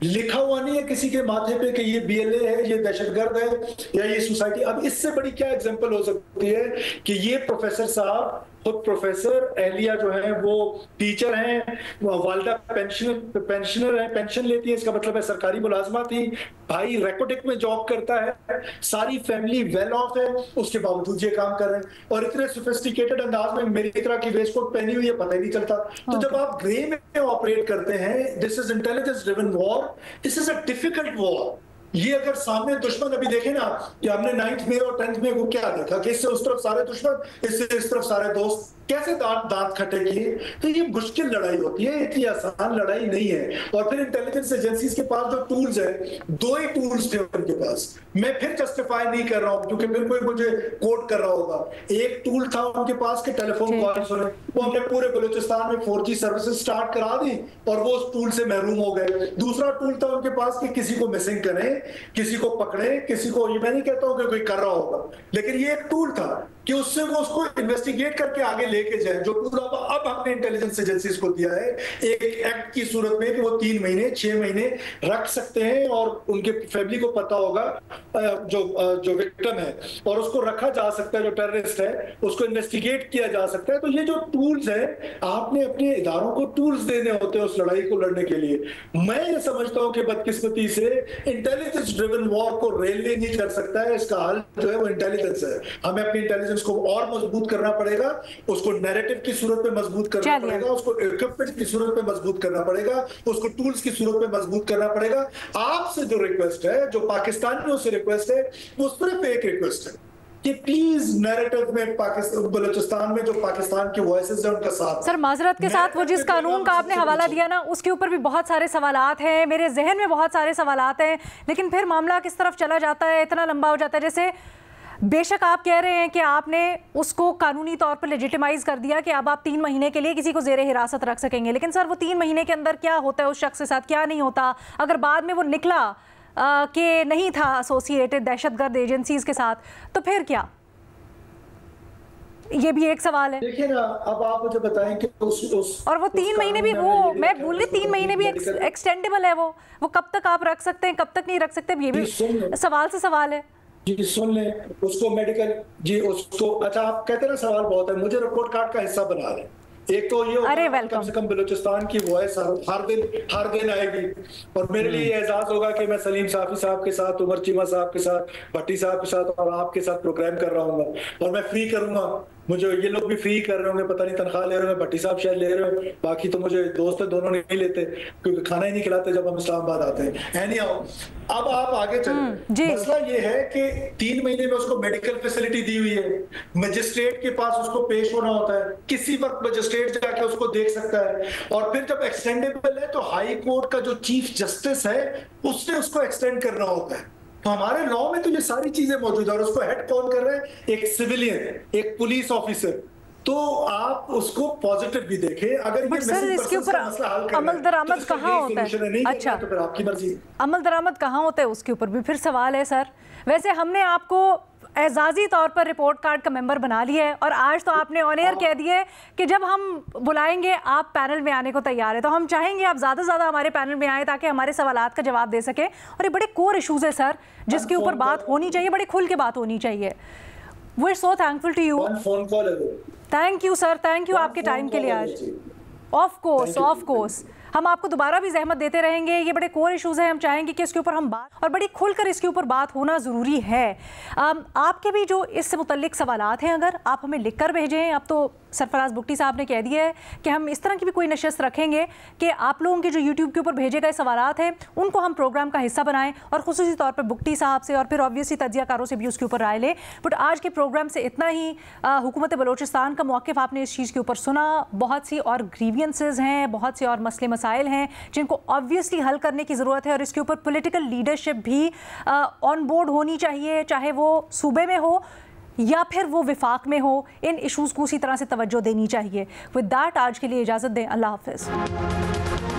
लिखा हुआ नहीं है किसी के माथे पे कि ये BLA है, ये दहशतगर्द है, या ये सोसाइटी। अब इससे बड़ी क्या एग्जांपल हो सकती है कि ये प्रोफेसर साहब खुद प्रोफेसर, एहलिया जो है वो टीचर हैं, वालिदा पेंशनर है, पेंशन लेती है, इसका मतलब है सरकारी मुलाजमा थी, भाई रेकोटेक में जॉब करता है, सारी फैमिली वेल ऑफ है, उसके बावजूद ये काम कर रहे हैं और इतने सोफिस्टिकेटेड अंदाज में मेरी तरह की वेस्ट कोट पहनी हुई है, पता ही नहीं चलता। तो जब आप ग्रे में ऑपरेट करते हैं, this is intelligence driven war, this is a difficult war. ये अगर सामने दुश्मन, अभी देखे ना कि हमने 9th में और 10th में वो क्या देखा कि इससे उस तरफ सारे दुश्मन, इससे इस तरफ सारे दोस्त, कैसे दांत खट्टे किए। तो ये मुश्किल लड़ाई होती है, इतनी आसान लड़ाई नहीं है। और फिर इंटेलिजेंस एजेंसीज के पास जो टूल्स है, 2 ही टूल्स थे उनके पास। मैं फिर जस्टिफाई नहीं कर रहा हूं क्योंकि फिर कोई मुझे कोट कर रहा होगा। एक टूल था उनके पास कि टेलीफोन कॉल सुने, वो हमने पूरे बलूचिस्तान में 4G सर्विसेज स्टार्ट करा दी और वो उस टूल से महरूम हो गए। दूसरा टूल था उनके पास कि किसी को मिसिंग करें, किसी को पकड़े, किसी को, ये मैं नहीं कहता हूं कि कोई कर रहा होगा, लेकिन ये एक टूल था कि उससे वो उसको इन्वेस्टिगेट करके आगे लेके जाए। जो टूल अब हमने इंटेलिजेंस एजेंसीज को दिया है एक एक्ट की सूरत में कि वो 3 महीने 6 महीने रख सकते हैं और उनके फैमिली को पता होगा जो विक्टिम है, और उसको रखा जा सकता है, जो टेररिस्ट है उसको इन्वेस्टिगेट किया जा सकता है। तो ये जो टूल्स है, आपने अपने इदारों को टूल्स देने होते हैं उस लड़ाई को लड़ने के लिए। मैं ये समझता हूं कि बदकिस्मती से इंटेलिजेंस ड्रिवन वॉर को रेलवे नहीं कर सकता है। इसका हल जो है वो इंटेलिजेंस है। हमें अपनी इंटेलिजेंस को और मजबूत करना पड़ेगा, उसको नैरेटिव की सूरत में मजबूत करना पड़ेगा, उसको इक्विपमेंट की सूरत में मजबूत करना पड़ेगा, उसको टूल्स की सूरत में मजबूत करना पड़ेगा। आपसे जो रिक्वेस्ट है, जो पाकिस्तानियों से रिक्वेस्ट है, वो सिर्फ एक रिक्वेस्ट है कि प्लीज नैरेटिव में पाकिस्तान, बलूचिस्तान में जो पाकिस्तान की वॉइसेस है उनका साथ। सर माजरत के साथ, वो जिस कानून का आपने हवाला दिया ना, उसके ऊपर भी बहुत सारे सवालात हैं, मेरे जहन में बहुत सारे सवालात हैं, लेकिन फिर मामला किस तरफ चला जाता है, इतना लंबा हो जाता है। जैसे बेशक आप कह रहे हैं कि आपने उसको कानूनी तौर पर लेजिटिमाइज कर दिया कि अब आप 3 महीने के लिए किसी को जेर हिरासत रख सकेंगे, लेकिन सर वो 3 महीने के अंदर क्या होता है उस शख्स के साथ, क्या नहीं होता। अगर बाद में वो निकला कि नहीं था एसोसिएटेड दहशतगर्द एजेंसीज के साथ, तो फिर क्या? ये भी एक सवाल है। देखिए ना, अब आप मुझे बताएं कि उस और वो 3 महीने भी, वो मैं भूल गई, 3 महीने भी एक्सटेंडेबल है। वो कब तक आप रख सकते हैं, कब तक नहीं रख सकते, ये भी सवाल से सवाल है। जी सुन ले, उसको मेडिकल, जी उसको, अच्छा आप कहते हैं ना सवाल बहुत है, मुझे रिपोर्ट कार्ड का हिस्सा बना रहे। एक तो ये कम से कम बलूचिस्तान की वॉइस हर दिन आएगी, और मेरे लिए एहसास होगा कि मैं सलीम साफी साहब के साथ, उमर चीमा साहब के साथ, भट्टी साहब के साथ और आपके साथ प्रोग्राम कर रहा हूँ, और मैं फ्री करूंगा। मुझे ये लोग भी फ्री कर रहे होंगे, पता नहीं तनख्वाह ले रहे होंगे, भट्टी साहब शायद ले रहे हो, बाकी तो मुझे दोस्त है दोनों नहीं लेते क्योंकि खाना ही नहीं खिलाते जब हम इस्लामाबाद आते हैं। एनी हाउ, अब आप आगे चले। मसला ये है कि 3 महीने में उसको मेडिकल फैसिलिटी दी हुई है, मजिस्ट्रेट के पास उसको पेश होना होता है, किसी वक्त मजिस्ट्रेट जाके उसको देख सकता है, और फिर जब एक्सटेंडेबल है तो हाई कोर्ट का जो चीफ जस्टिस है उसने उसको एक्सटेंड करना होता है। तो हमारे लॉ में तो ये सारी चीजें मौजूद है, और उसको हेड कौन कर रहा है? एक सिविलियन, एक पुलिस ऑफिसर। तो आप उसको पॉजिटिव भी देखें। अगर ये सर इसके ऊपर अमल दरामद कहाँ होता है? अच्छा, तो फिर आपकी मर्जी। अमल दरामद कहाँ होता है उसके ऊपर भी फिर सवाल है सर। वैसे हमने आपको एजाजी तौर पर रिपोर्ट कार्ड का मेंबर बना लिया है, और आज तो आपने ऑन एयर कह दिया है कि जब हम बुलाएंगे आप पैनल में आने को तैयार है, तो हम चाहेंगे आप ज़्यादा से ज़्यादा हमारे पैनल में आए ताकि हमारे सवालात का जवाब दे सके। और ये बड़े कोर इशूज़ है सर जिसके ऊपर बात होनी चाहिए, बड़े खुल के बात होनी चाहिए। We are so thankful to you. Thank you sir, thank you आपके टाइम के लिए आज। ऑफ कोर्स हम आपको दोबारा भी जहमत देते रहेंगे। ये बड़े कोर इश्यूज़ हैं, हम चाहेंगे कि इसके ऊपर हम बात, और बड़ी खुलकर इसके ऊपर बात होना ज़रूरी है। आपके भी जो इससे मुतल्लिक सवालात हैं अगर आप हमें लिख कर भेजें। अब तो सरफराज बुगटी साहब ने कह दिया है कि हम इस तरह की भी कोई नशस्त रखेंगे कि आप लोगों के जो यूट्यूब के ऊपर भेजे गए सवालात हैं उनको हम प्रोग्राम का हिस्सा बनाएं, और ख़ुसूसी तौर पर बुगटी साहब से और फिर ऑब्वियसली तज्जियाकारों से भी उसके ऊपर राय लें। बट आज के प्रोग्राम से इतना ही। हुकूमत बलूचिस्तान का मौक़िफ़ आपने इस चीज़ के ऊपर सुना। बहुत सी और ग्रीवियंसेस हैं, बहुत से और मसले मसाइल हैं जिनको ऑब्वियसली हल करने की ज़रूरत है, और इसके ऊपर पॉलिटिकल लीडरशिप भी ऑन बोर्ड होनी चाहिए, चाहे वो सूबे में हो या फिर वो विफाक में हो। इन इश्यूज़ को उसी तरह से तवज्जो देनी चाहिए। विद दैट आज के लिए इजाज़त दें। अल्लाह हाफ़िज़।